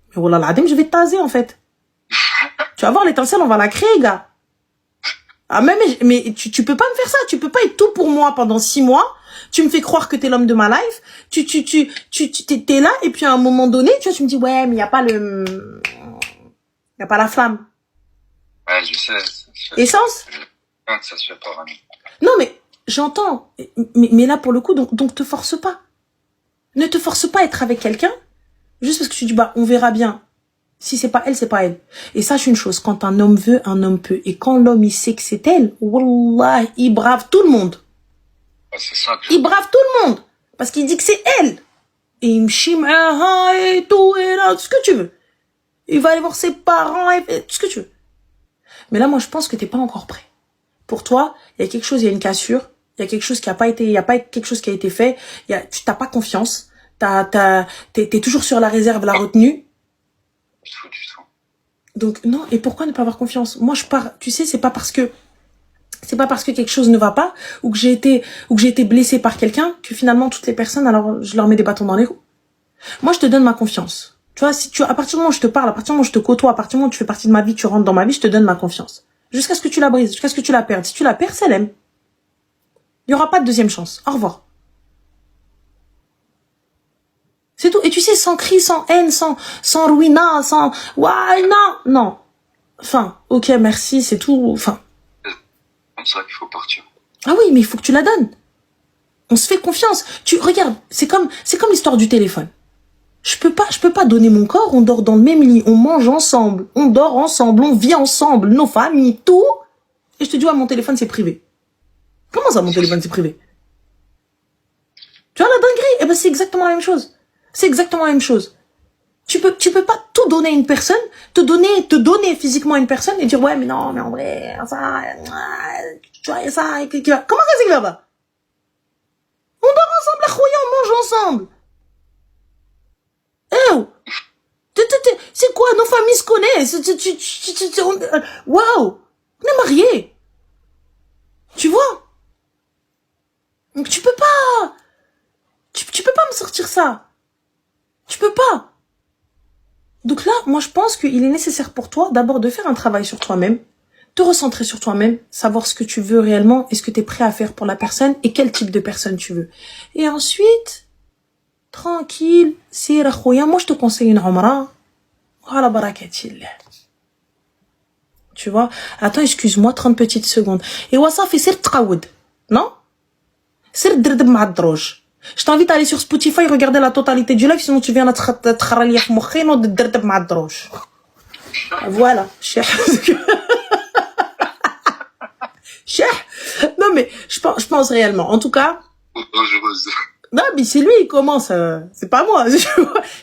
Mais oh là là, je vais te taser, en fait. Tu vas voir, l'étincelle, on va la créer, gars. Ah, mais tu peux pas me faire ça. Tu peux pas être tout pour moi pendant 6 mois. Tu me fais croire que t'es l'homme de ma life. T'es là, et puis à un moment donné, tu vois, tu me dis, ouais, mais y a pas la flamme. Ouais, je sais. Essence? Ça se fait pas vraiment. Non, mais, j'entends. Mais là, pour le coup, donc te force pas. Ne te force pas à être avec quelqu'un, juste parce que tu dis, bah, on verra bien. Si c'est pas elle, c'est pas elle. Et sache une chose, quand un homme veut, un homme peut. Et quand l'homme, il sait que c'est elle, wallah, il brave tout le monde. C'est ça que il brave tout le monde. Parce qu'il dit que c'est elle. Et il me chime, et tout, et là, tout ce que tu veux. Il va aller voir ses parents, et tout ce que tu veux. Mais là, moi, je pense que t'es pas encore prêt. Pour toi, il y a quelque chose, il y a une cassure. Il y a quelque chose qui a pas été, il y a pas quelque chose qui a été fait. Tu t'as pas confiance. T'es toujours sur la réserve, la retenue. Donc, non, et pourquoi ne pas avoir confiance? Moi, je pars, tu sais, c'est pas parce que quelque chose ne va pas, ou que j'ai été blessée par quelqu'un, que finalement, toutes les personnes, alors, je leur mets des bâtons dans les roues. Moi, je te donne ma confiance. Tu vois, à partir du moment où je te parle, à partir du moment où je te côtoie, à partir du moment où tu fais partie de ma vie, tu rentres dans ma vie, je te donne ma confiance. Jusqu'à ce que tu la brises, jusqu'à ce que tu la perdes. Si tu la perds, c'est l'aime. Il y aura pas de deuxième chance. Au revoir. C'est tout. Et tu sais, sans cri, sans haine, sans ruina, sans, ouais, non. Enfin, ok, merci, c'est tout. Enfin. C'est comme ça qu'il faut partir. Ah oui, mais il faut que tu la donnes. On se fait confiance. Regarde, c'est comme l'histoire du téléphone. Je peux pas donner mon corps, on dort dans le même lit, on mange ensemble, on dort ensemble, on vit ensemble, nos familles, tout. Et je te dis, ouais, mon téléphone, c'est privé. Comment ça, mon téléphone, c'est privé? Tu vois la dinguerie? Eh ben, c'est exactement la même chose. C'est exactement la même chose. Tu peux pas tout donner à une personne, te donner physiquement à une personne et dire, ouais, mais non, mais en vrai, ça, tu vois, ça, comment ça, c'est que là-bas? On dort ensemble, la chouïa, on mange ensemble. Oh! C'est quoi? Nos familles se connaissent. Waouh! On est mariés. Tu vois? Donc tu peux pas. Tu peux pas me sortir ça. Tu peux pas. Donc là, moi je pense qu'il est nécessaire pour toi d'abord de faire un travail sur toi-même, te recentrer sur toi-même, savoir ce que tu veux réellement et ce que tu es prêt à faire pour la personne et quel type de personne tu veux. Et ensuite, tranquille, sira khoya, moi je te conseille une umrah. Ala barakatillah. Tu vois? Attends, excuse-moi, 30 petites secondes. Et wasafi, c'est tqaoud. Non? C'est drdb ma droge. Je t'invite à aller sur Spotify, regarder la totalité du live, sinon tu viens à تخرلي في مخي نوض دردب مع الدروج. Voilà. Non mais je pense réellement. En tout cas. Dangereuse. Non mais c'est lui, il commence. C'est pas moi.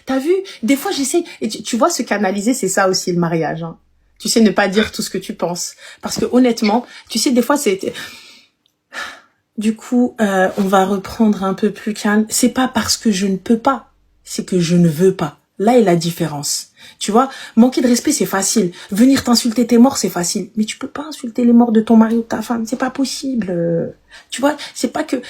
T'as vu? Des fois j'essaie. Et tu vois, se canaliser, c'est ça aussi le mariage. Hein. Tu sais, ne pas dire tout ce que tu penses. Parce que honnêtement, tu sais, des fois c'est. Du coup, on va reprendre un peu plus calme. C'est pas parce que je ne peux pas, c'est que je ne veux pas. Là est la différence. Tu vois, manquer de respect, c'est facile. Venir t'insulter tes morts, c'est facile. Mais tu peux pas insulter les morts de ton mari ou de ta femme. C'est pas possible. Tu vois, c'est pas que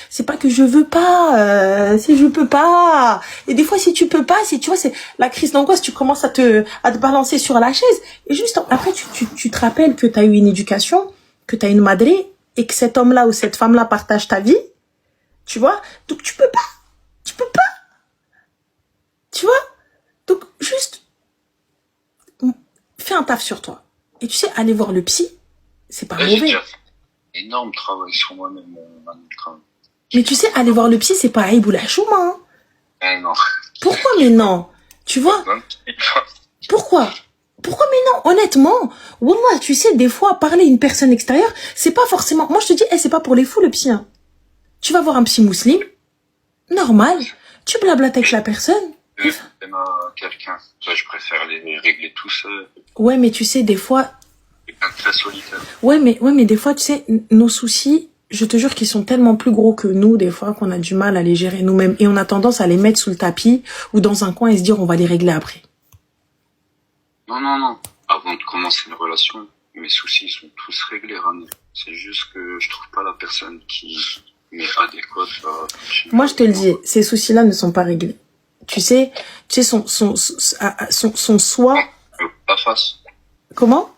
je veux pas. C'est je peux pas. Et des fois, si tu peux pas, tu vois, c'est la crise d'angoisse. Tu commences à te balancer sur la chaise. Et juste après, tu te rappelles que t'as eu une éducation, que t'as une madré, et que cet homme-là ou cette femme-là partage ta vie. Tu vois, donc tu peux pas. Tu peux pas. Tu vois, donc juste fais un taf sur toi. Et tu sais, aller voir le psy, c'est pas mauvais. J'ai déjà fait énorme travail sur moi-même, Mais tu sais, aller voir le psy, c'est pas aïe ou la chouma. Hein. Non. Pourquoi mais non? Tu vois? Pourquoi? Pourquoi mais non? Honnêtement, wallah, tu sais, des fois, parler à une personne extérieure, c'est pas forcément... Moi, je te dis, c'est pas pour les fous, le psy. Hein. Tu vas voir un psy musulman, normal, tu blablates avec la personne. Quelqu'un, je préfère les régler tout seul. Ouais, mais tu sais, des fois... Quelqu'un de très solitaire. Ouais, mais des fois, tu sais, nos soucis, je te jure qu'ils sont tellement plus gros que nous, des fois, qu'on a du mal à les gérer nous-mêmes. Et on a tendance à les mettre sous le tapis ou dans un coin et se dire, on va les régler après. Non. Avant de commencer une relation, mes soucis sont tous réglés, Rami. C'est juste que je trouve pas la personne qui m'est adéquate. Moi, je te le dis, ces soucis-là ne sont pas réglés. Tu sais, son soi. La face. Comment?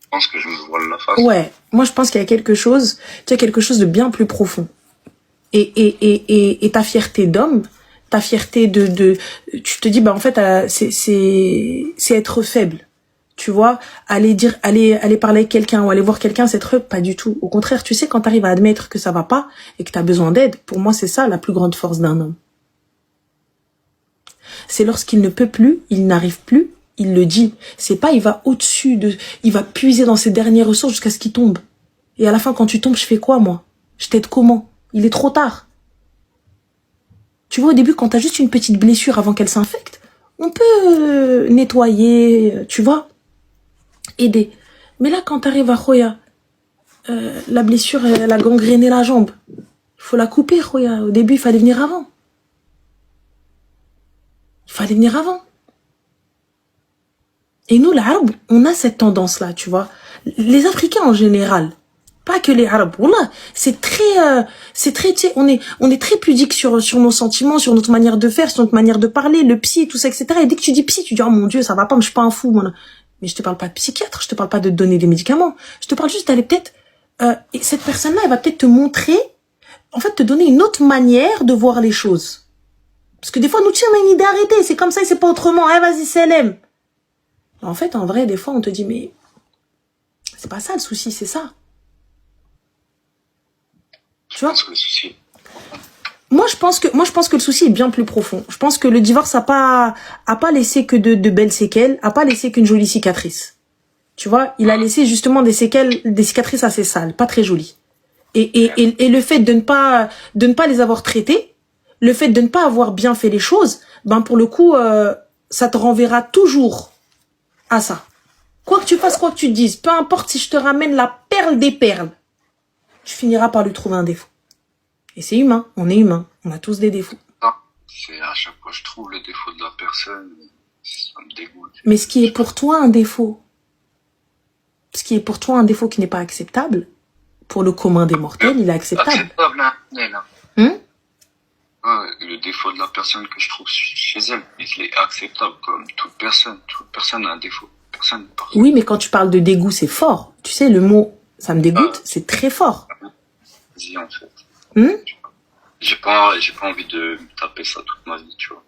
Je pense que je me voile la face. Ouais. Moi, je pense qu'il y a quelque chose de bien plus profond. Et ta fierté d'homme, ta fierté tu te dis, bah, en fait, c'est être faible. Tu vois, aller parler avec quelqu'un ou aller voir quelqu'un, c'est être pas du tout. Au contraire, tu sais, quand t'arrives à admettre que ça va pas et que t'as besoin d'aide, pour moi, c'est ça la plus grande force d'un homme. C'est lorsqu'il ne peut plus, il n'arrive plus, il le dit. C'est pas, il va il va puiser dans ses dernières ressources jusqu'à ce qu'il tombe. Et à la fin, quand tu tombes, je fais quoi, moi? Je t'aide comment? Il est trop tard. Tu vois, au début, quand t'as juste une petite blessure avant qu'elle s'infecte, on peut nettoyer, tu vois, aider. Mais là, quand t'arrives à Khoya, la blessure, elle a gangréné la jambe. Il faut la couper, Khoya. Au début, il fallait venir avant. Et nous, les Arabes, on a cette tendance-là, tu vois. Les Africains en général, pas que les Arabes. Wallah, c'est très, tu sais, on est très pudique sur nos sentiments, sur notre manière de faire, sur notre manière de parler, le psy, tout ça, etc. Et dès que tu dis psy, tu dis, oh mon Dieu, ça va pas, mais je suis pas un fou, moi. Mais je te parle pas de psychiatre, je te parle pas de te donner des médicaments. Je te parle juste d'aller peut-être, et cette personne-là, elle va peut-être te montrer, en fait, te donner une autre manière de voir les choses. Parce que des fois, nous, tiens, on a une idée arrêtée, c'est comme ça et c'est pas autrement. Eh, vas-y, Selem. En fait, en vrai, des fois, on te dit, mais c'est pas ça le souci, c'est ça. Tu vois? Moi, je pense que le souci est bien plus profond. Je pense que le divorce a pas laissé que de belles séquelles, a pas laissé qu'une jolie cicatrice. Tu vois? Il a laissé justement des cicatrices assez sales, pas très jolies. Et le fait de ne pas les avoir traitées, le fait de ne pas avoir bien fait les choses, ben, pour le coup, ça te renverra toujours à ça. Quoi que tu fasses, quoi que tu te dises, peu importe si je te ramène la perle des perles, tu finiras par lui trouver un défaut. Et c'est humain, on est humain, on a tous des défauts. Non, c'est à chaque fois que je trouve le défaut de la personne, ça me dégoûte. Mais ce qui est pour toi un défaut, qui n'est pas acceptable, pour le commun des mortels, il est acceptable. Acceptable, là. Le défaut de la personne que je trouve chez elle, il est acceptable comme toute personne. Toute personne a un défaut. Personne n'est parfait. Oui, mais quand tu parles de dégoût, c'est fort. Tu sais, le mot « ça me dégoûte », c'est très fort. Vas-y, en fait. J'ai pas envie de me taper ça toute ma vie, tu vois.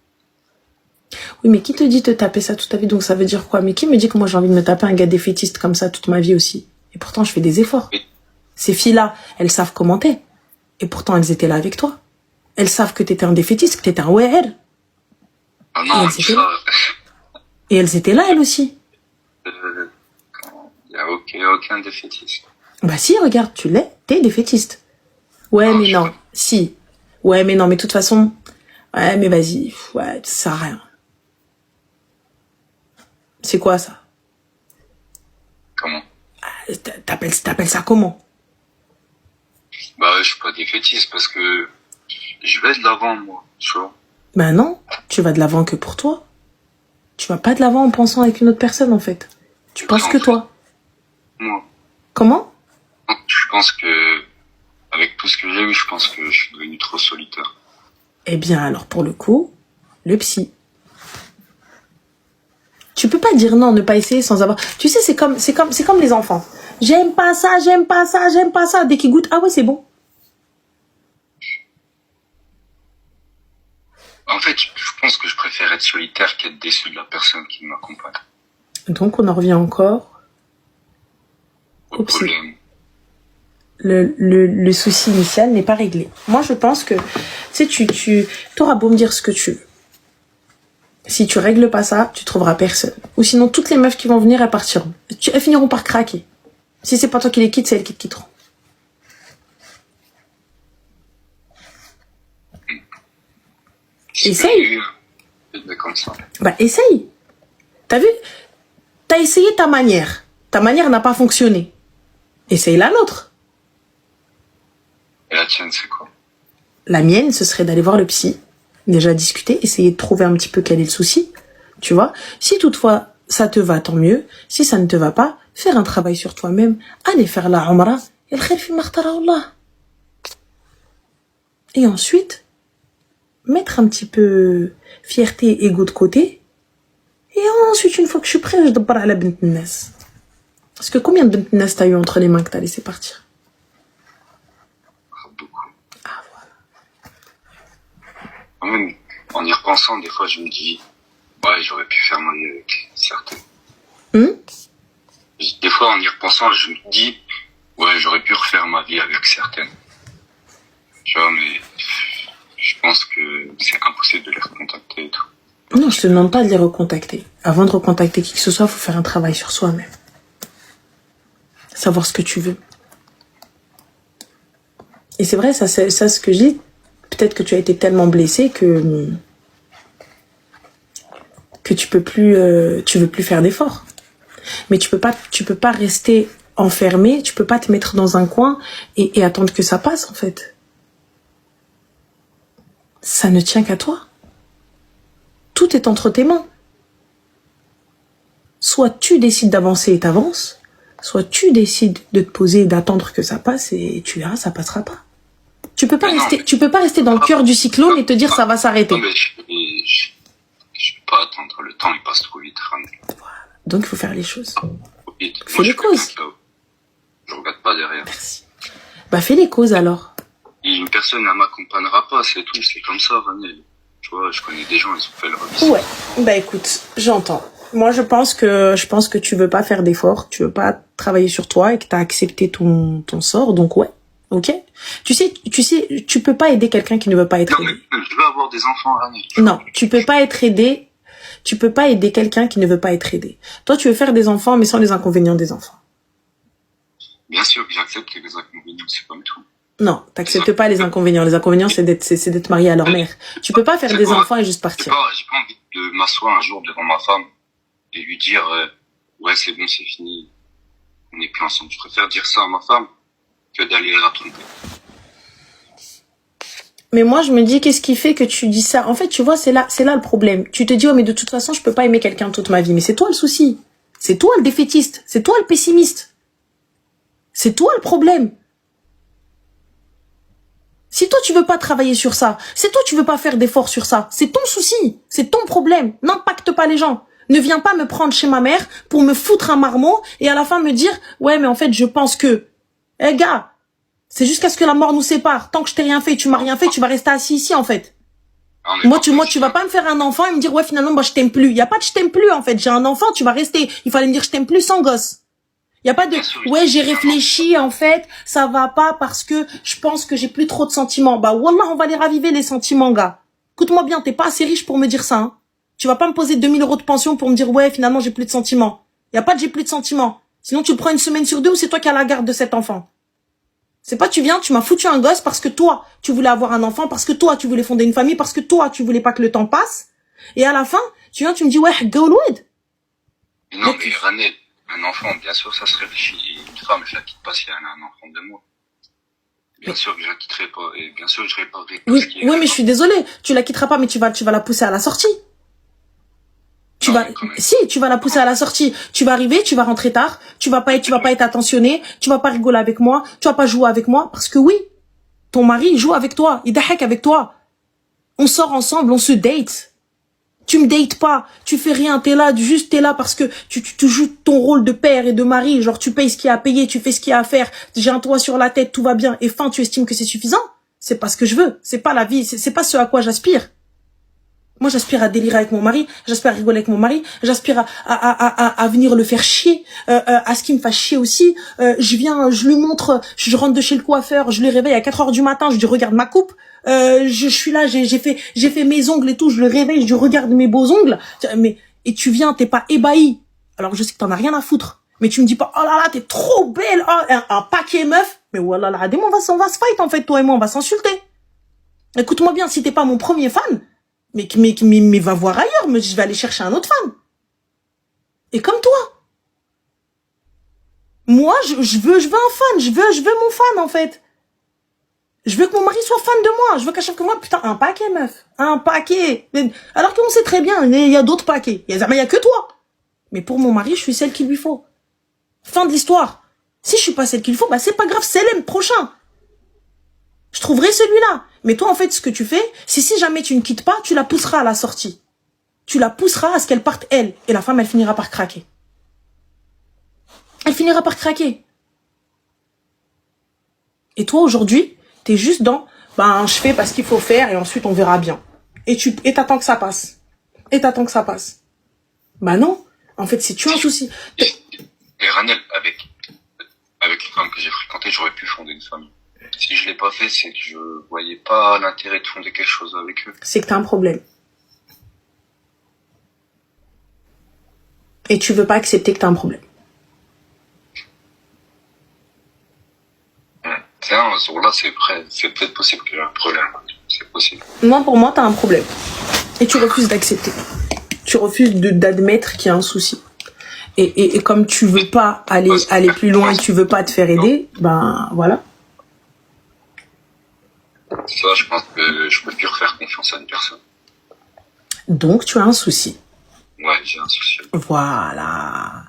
Oui, mais qui te dit de te taper ça toute ta vie? Donc ça veut dire quoi? Mais qui me dit que moi j'ai envie de me taper un gars défaitiste comme ça toute ma vie aussi? Et pourtant je fais des efforts. Et- Ces filles-là, elles savent comment t'es. Et pourtant elles étaient là avec toi. Elles savent que t'étais un défaitiste, que t'étais un ouais. Ah Et non, elles étaient là. Et elles étaient là, elles aussi. il n'y a aucun défaitiste. Bah si, regarde, tu l'es, t'es défaitiste. Ouais, Non, mais je non. sais pas. Si. Ouais, mais non, mais de toute façon... Ouais, mais vas-y. Ouais, ça sert à rien. C'est quoi ça? Comment? T'appelles ça comment? Bah, je suis pas défaitiste parce que je vais de l'avant, moi, tu vois. Ben non, tu vas de l'avant que pour toi. Tu vas pas de l'avant en pensant avec une autre personne, en fait. Tu penses En que fait, toi. moi, Comment? je pense que, avec tout ce que j'ai eu, je pense que je suis devenu trop solitaire. Eh bien, alors, pour le coup, le psy. Tu peux pas dire non, ne pas essayer sans avoir... Tu sais, c'est comme les enfants. J'aime pas ça, j'aime pas ça, j'aime pas ça. Dès qu'ils goûtent, ah ouais, c'est bon. En fait, je pense que je préfère être solitaire qu'être déçu de la personne qui m'accompagne. Donc, on en revient encore Au au psy. problème. Le souci initial n'est pas réglé. Moi, je pense que, tu auras beau me dire ce que tu veux. Si tu règles pas ça, tu trouveras personne. Ou sinon, toutes les meufs qui vont venir, elles partiront. Elles finiront par craquer. Si c'est pas toi qui les quittes, c'est elles qui te quitteront. Essaye. C'est comme ça. Bah, essaye. T'as vu? T'as essayé ta manière. Ta manière n'a pas fonctionné. Essaye la nôtre. Et la tienne, c'est quoi? La mienne, ce serait d'aller voir le psy. Déjà discuter, essayer de trouver un petit peu quel est le souci. Tu vois? Si toutefois, ça te va, tant mieux. Si ça ne te va pas, faire un travail sur toi-même. Aller faire la umrah. Et le khayr fi ma khtara Allah. Et ensuite, mettre un petit peu fierté et ego de côté. Et ensuite, une fois que je suis prêt, je dabbar à la bint nas. Parce que combien de bint nas t'as eu entre les mains que t'as laissé partir? Beaucoup. Ah, voilà. Quand même, en y repensant, des fois, je me dis, ouais, j'aurais pu faire ma vie avec certaines. Des fois, en y repensant, je me dis, ouais, j'aurais pu refaire ma vie avec certaines. Tu vois, mais je pense que c'est impossible de les recontacter et tout. Non, je te demande pas de les recontacter. Avant de recontacter qui que ce soit, faut faire un travail sur soi-même. Savoir ce que tu veux. Et c'est vrai, ça, ce que je dis, peut-être que tu as été tellement blessé que tu peux plus, tu veux plus faire d'efforts. Mais tu peux pas rester enfermé, tu peux pas te mettre dans un coin et attendre que ça passe, en fait. Ça ne tient qu'à toi. Tout est entre tes mains. Soit tu décides d'avancer et t'avances, soit tu décides de te poser et d'attendre que ça passe et tu verras, ça passera pas. Tu peux pas rester dans le cœur du cyclone et te dire ça va s'arrêter. Non, mais je peux pas attendre. Le temps, il passe trop vite. Donc il faut faire les choses. Trop vite. Fais les causes. Je regarde pas derrière. Merci. Bah fais les causes alors. Et une personne ne m'accompagnera pas, c'est tout. C'est comme ça, Vanille. Tu vois, je connais des gens, ils ont fait le revis. Ouais. Bah écoute, j'entends. Moi je pense que tu veux pas faire d'efforts, tu veux pas travailler sur toi et que t'as accepté ton sort, donc ouais. Ok? Tu sais, tu peux pas aider quelqu'un qui ne veut pas être Non, aidé. mais je veux avoir des enfants, Vanille. Non, tu peux pas être aidé. Tu peux pas aider quelqu'un qui ne veut pas être aidé. Toi, tu veux faire des enfants, mais sans les inconvénients des enfants. Bien sûr que j'accepte les inconvénients, c'est comme tout. Non, t'acceptes pas les inconvénients. Les inconvénients, c'est d'être marié à leur mère. Tu peux pas faire des enfants et juste partir. J'ai pas envie de m'asseoir un jour devant ma femme et lui dire, ouais, c'est bon, c'est fini. On n'est plus ensemble. Je préfère dire ça à ma femme que d'aller la tromper. Mais moi, je me dis, qu'est-ce qui fait que tu dis ça? En fait, tu vois, c'est là le problème. Tu te dis, oh, mais de toute façon, je peux pas aimer quelqu'un toute ma vie. Mais c'est toi le souci. C'est toi le défaitiste. C'est toi le pessimiste. C'est toi le problème. Si toi, tu veux pas travailler sur ça, c'est toi, tu veux pas faire d'efforts sur ça. C'est ton souci. C'est ton problème. N'impacte pas les gens. Ne viens pas me prendre chez ma mère pour me foutre un marmot et à la fin me dire, ouais, mais en fait, je pense que, gars, c'est jusqu'à ce que la mort nous sépare. Tant que je t'ai rien fait, tu m'as rien fait, tu vas rester assis ici, en fait. Ah, on est Moi, pas tu vas possible. pas me faire un enfant et me dire, ouais, finalement, bah, je t'aime plus. Il y a pas de je t'aime plus, en fait. J'ai un enfant, tu vas rester. Il fallait me dire, je t'aime plus sans gosse. Il y a pas de, Bien sûr, ouais, j'ai j'ai un enfant. réfléchi, en fait, ça va pas parce que je pense que j'ai plus trop de sentiments. Bah, wallah, on va les raviver, les sentiments, gars. Écoute-moi bien, t'es pas assez riche pour me dire ça, hein. Tu vas pas me poser 2 000 € de pension pour me dire, ouais, finalement, j'ai plus de sentiments. Il y a pas de j'ai plus de sentiments. Sinon, tu le prends une semaine sur 2 ou c'est toi qui as la garde de cet enfant. C'est pas tu viens, tu m'as foutu un gosse parce que toi, tu voulais avoir un enfant, parce que toi, tu voulais fonder une famille, parce que toi, tu voulais pas que le temps passe. Et à la fin, tu viens, tu me dis, ouais, Gauloid. Mais non, mais Ranel, un enfant, bien sûr, ça se réfléchit. Une femme, je la quitte pas si elle a un enfant de moi. Bien sûr que je la quitterai pas. Et bien sûr que je réparerai tout ce Oui, qui est oui, mais je fait. suis désolée. Tu la quitteras pas, mais tu vas la pousser à la sortie. Non, mais quand même. Si, tu vas la pousser à la sortie. Tu vas arriver, tu vas rentrer tard. Tu vas pas être attentionné. Tu vas pas rigoler avec moi. Tu vas pas jouer avec moi. Parce que oui, ton mari, il joue avec toi. Il dahek avec toi. On sort ensemble, on se date. Tu me dates pas, tu fais rien, t'es là parce que tu joues ton rôle de père et de mari, genre tu payes ce qu'il y a à payer, tu fais ce qu'il y a à faire, j'ai un toit sur la tête, tout va bien, et fin, tu estimes que c'est suffisant. C'est pas ce que je veux, c'est pas la vie, c'est pas ce à quoi j'aspire. Moi, j'aspire à délirer avec mon mari, j'aspire à rigoler avec mon mari, j'aspire à venir le faire chier, à ce qu'il me fasse chier aussi. Je lui montre, je rentre de chez le coiffeur, je le réveille à 4 heures du matin, je lui dis regarde ma coupe. Je suis là, j'ai fait mes ongles et tout, je le réveille, je lui regarde mes beaux ongles. Mais et tu viens, t'es pas ébahi. Alors je sais que t'en as rien à foutre, mais tu me dis pas oh là là t'es trop belle, oh, un paquet meuf. Mais voilà là, on va se fight en fait, toi et moi, on va s'insulter. Écoute-moi bien, si t'es pas mon premier fan. Mais va voir ailleurs, mais je vais aller chercher un autre fan. Et comme toi. Moi, je veux un fan, je veux mon fan, en fait. Je veux que mon mari soit fan de moi. Je veux qu'à chaque fois, putain, un paquet, meuf. Un paquet. Alors qu'on sait très bien, il y a d'autres paquets. Il y a que toi. Mais pour mon mari, je suis celle qu'il lui faut. Fin de l'histoire. Si je suis pas celle qu'il faut, bah c'est pas grave, c'est le prochain. Je trouverai celui-là. Mais toi, en fait, ce que tu fais, c'est si jamais tu ne quittes pas, tu la pousseras à la sortie. Tu la pousseras à ce qu'elle parte, elle. Et la femme, elle finira par craquer. Elle finira par craquer. Et toi, aujourd'hui, t'es juste dans, je fais parce qu'il faut faire et ensuite on verra bien. Et t'attends que ça passe. Et t'attends que ça passe. Bah non. En fait, c'est tu as un souci. Et Ranel, avec les femmes que j'ai fréquentées, j'aurais pu fonder une famille. Si je l'ai pas fait, c'est que je voyais pas l'intérêt de fonder quelque chose avec eux. C'est que t'as un problème. Et tu veux pas accepter que t'as un problème. Tiens, là, c'est vrai. C'est peut-être possible que j'ai un problème. C'est possible. Moi, pour moi, t'as un problème. Et tu refuses d'accepter. Tu refuses d'admettre qu'il y a un souci. Et comme tu veux pas aller plus loin et tu veux pas te faire aider, voilà. Ça, je pense que je peux plus refaire confiance à une personne. Donc, tu as un souci. Ouais, j'ai un souci. Voilà.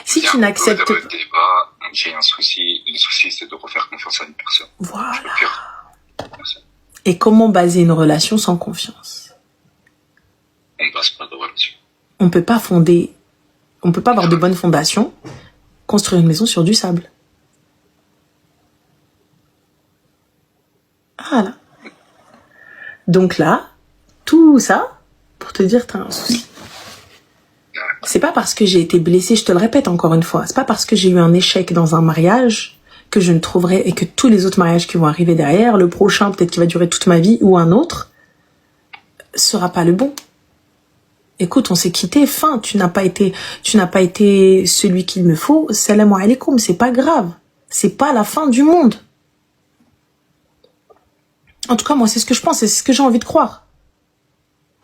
Si tu n'acceptes pas... J'ai un souci. Le souci, c'est de refaire confiance à une personne. Voilà. Je peux plus refaire personne. Et comment baser une relation sans confiance? On ne base pas de relation. On peut pas avoir de bonnes fondations, construire une maison sur du sable. Voilà. Donc là, tout ça, pour te dire, t'as un souci. C'est pas parce que j'ai été blessée, je te le répète encore une fois, c'est pas parce que j'ai eu un échec dans un mariage que je ne trouverai, et que tous les autres mariages qui vont arriver derrière, le prochain peut-être qui va durer toute ma vie, ou un autre, sera pas le bon. Écoute, on s'est quitté, fin, tu n'as pas été celui qu'il me faut, salam alaikum, c'est pas grave. C'est pas la fin du monde. En tout cas, moi, c'est ce que je pense, c'est ce que j'ai envie de croire.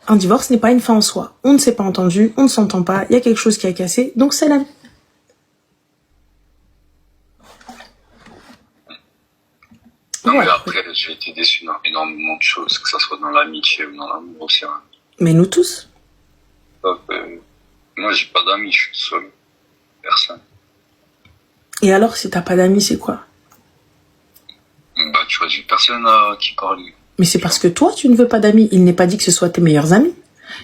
Un divorce n'est pas une fin en soi. On ne s'est pas entendu, on ne s'entend pas, il y a quelque chose qui a cassé, donc c'est la vie. Non, mais après, j'ai été déçu dans énormément de choses, que ça soit dans l'amitié ou dans l'amour aussi. Hein. Mais nous tous. Moi, j'ai pas d'amis, je suis seul. Personne. Et alors, si t'as pas d'amis, c'est quoi? Tu vois, j'ai personne à qui parler. Mais c'est parce que toi, tu ne veux pas d'amis. Il n'est pas dit que ce soit tes meilleurs amis.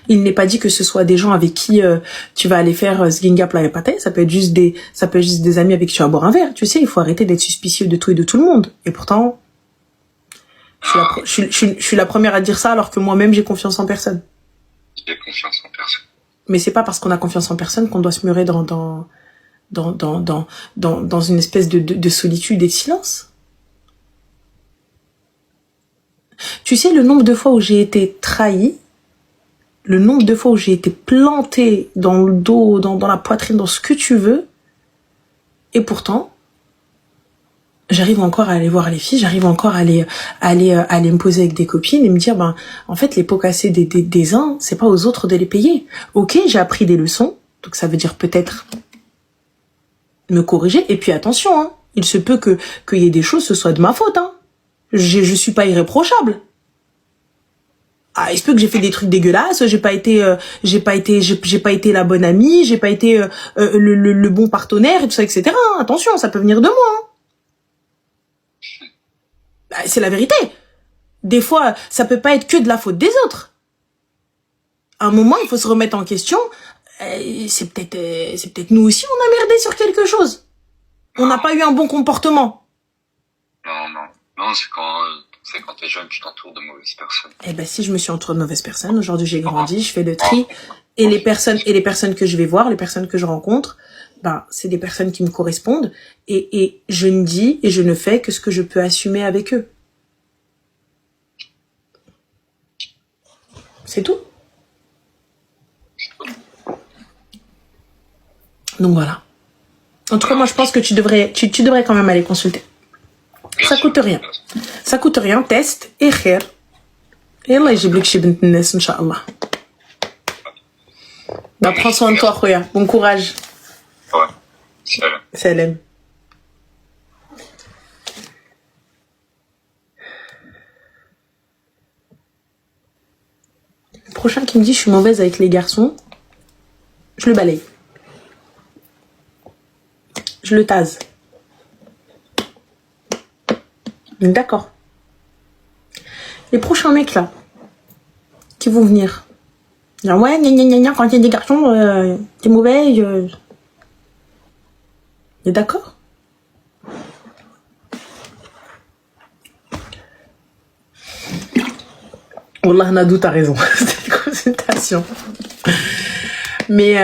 Il n'est pas dit que ce soit des gens avec qui tu vas aller faire zginga playa pate. Ça peut être juste des amis avec qui tu vas boire un verre. Tu sais, il faut arrêter d'être suspicieux de tout et de tout le monde. Et pourtant, je suis la première à dire ça alors que moi-même j'ai confiance en personne. J'ai confiance en personne. Mais c'est pas parce qu'on a confiance en personne qu'on doit se murer dans une espèce de solitude et de silence. Tu sais, le nombre de fois où j'ai été trahie, le nombre de fois où j'ai été plantée dans le dos, dans la poitrine, dans ce que tu veux, et pourtant, j'arrive encore à aller voir les filles, j'arrive encore à aller me poser avec des copines et me dire, en fait, les pots cassés des uns, c'est pas aux autres de les payer. Ok, j'ai appris des leçons, donc ça veut dire peut-être me corriger, et puis attention, hein, il se peut qu'il y ait des choses, ce soit de ma faute, hein. Je suis pas irréprochable. Ah, il se peut que j'ai fait des trucs dégueulasses, j'ai pas été la bonne amie, j'ai pas été le bon partenaire et tout ça, etc. Attention, ça peut venir de moi. Hein. C'est la vérité. Des fois, ça peut pas être que de la faute des autres. À un moment, il faut se remettre en question. C'est peut-être nous aussi, on a merdé sur quelque chose. On n'a pas eu un bon comportement. Non, c'est quand t'es jeune, tu t'entoures de mauvaises personnes. Eh ben, si je me suis entourée de mauvaises personnes, aujourd'hui j'ai grandi, je fais le tri, et les personnes que je vais voir, les personnes que je rencontre, c'est des personnes qui me correspondent, et je ne dis et je ne fais que ce que je peux assumer avec eux. C'est tout. Donc voilà. En tout cas, moi je pense que tu devrais quand même aller consulter. Ça coûte rien. Ça coûte rien, test et khair. Et Allah yjib lek shi bint الناس Inch'Allah. Prends soin de toi, Khoya. Bon courage. Ouais. Salam. Salam. Le prochain qui me dit je suis mauvaise avec les garçons, je le balaye. Je le tase. D'accord. Les prochains mecs là, qui vont venir, dire ouais, quand il y a des garçons, t'es mauvais. T'es d'accord? Wallah, Nadou, t'as raison. C'était une consultation. Mais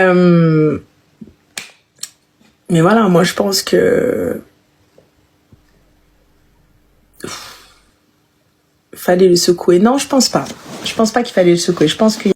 voilà, moi je pense que fallait le secouer. Non, je pense pas. Je pense pas qu'il fallait le secouer. Je pense que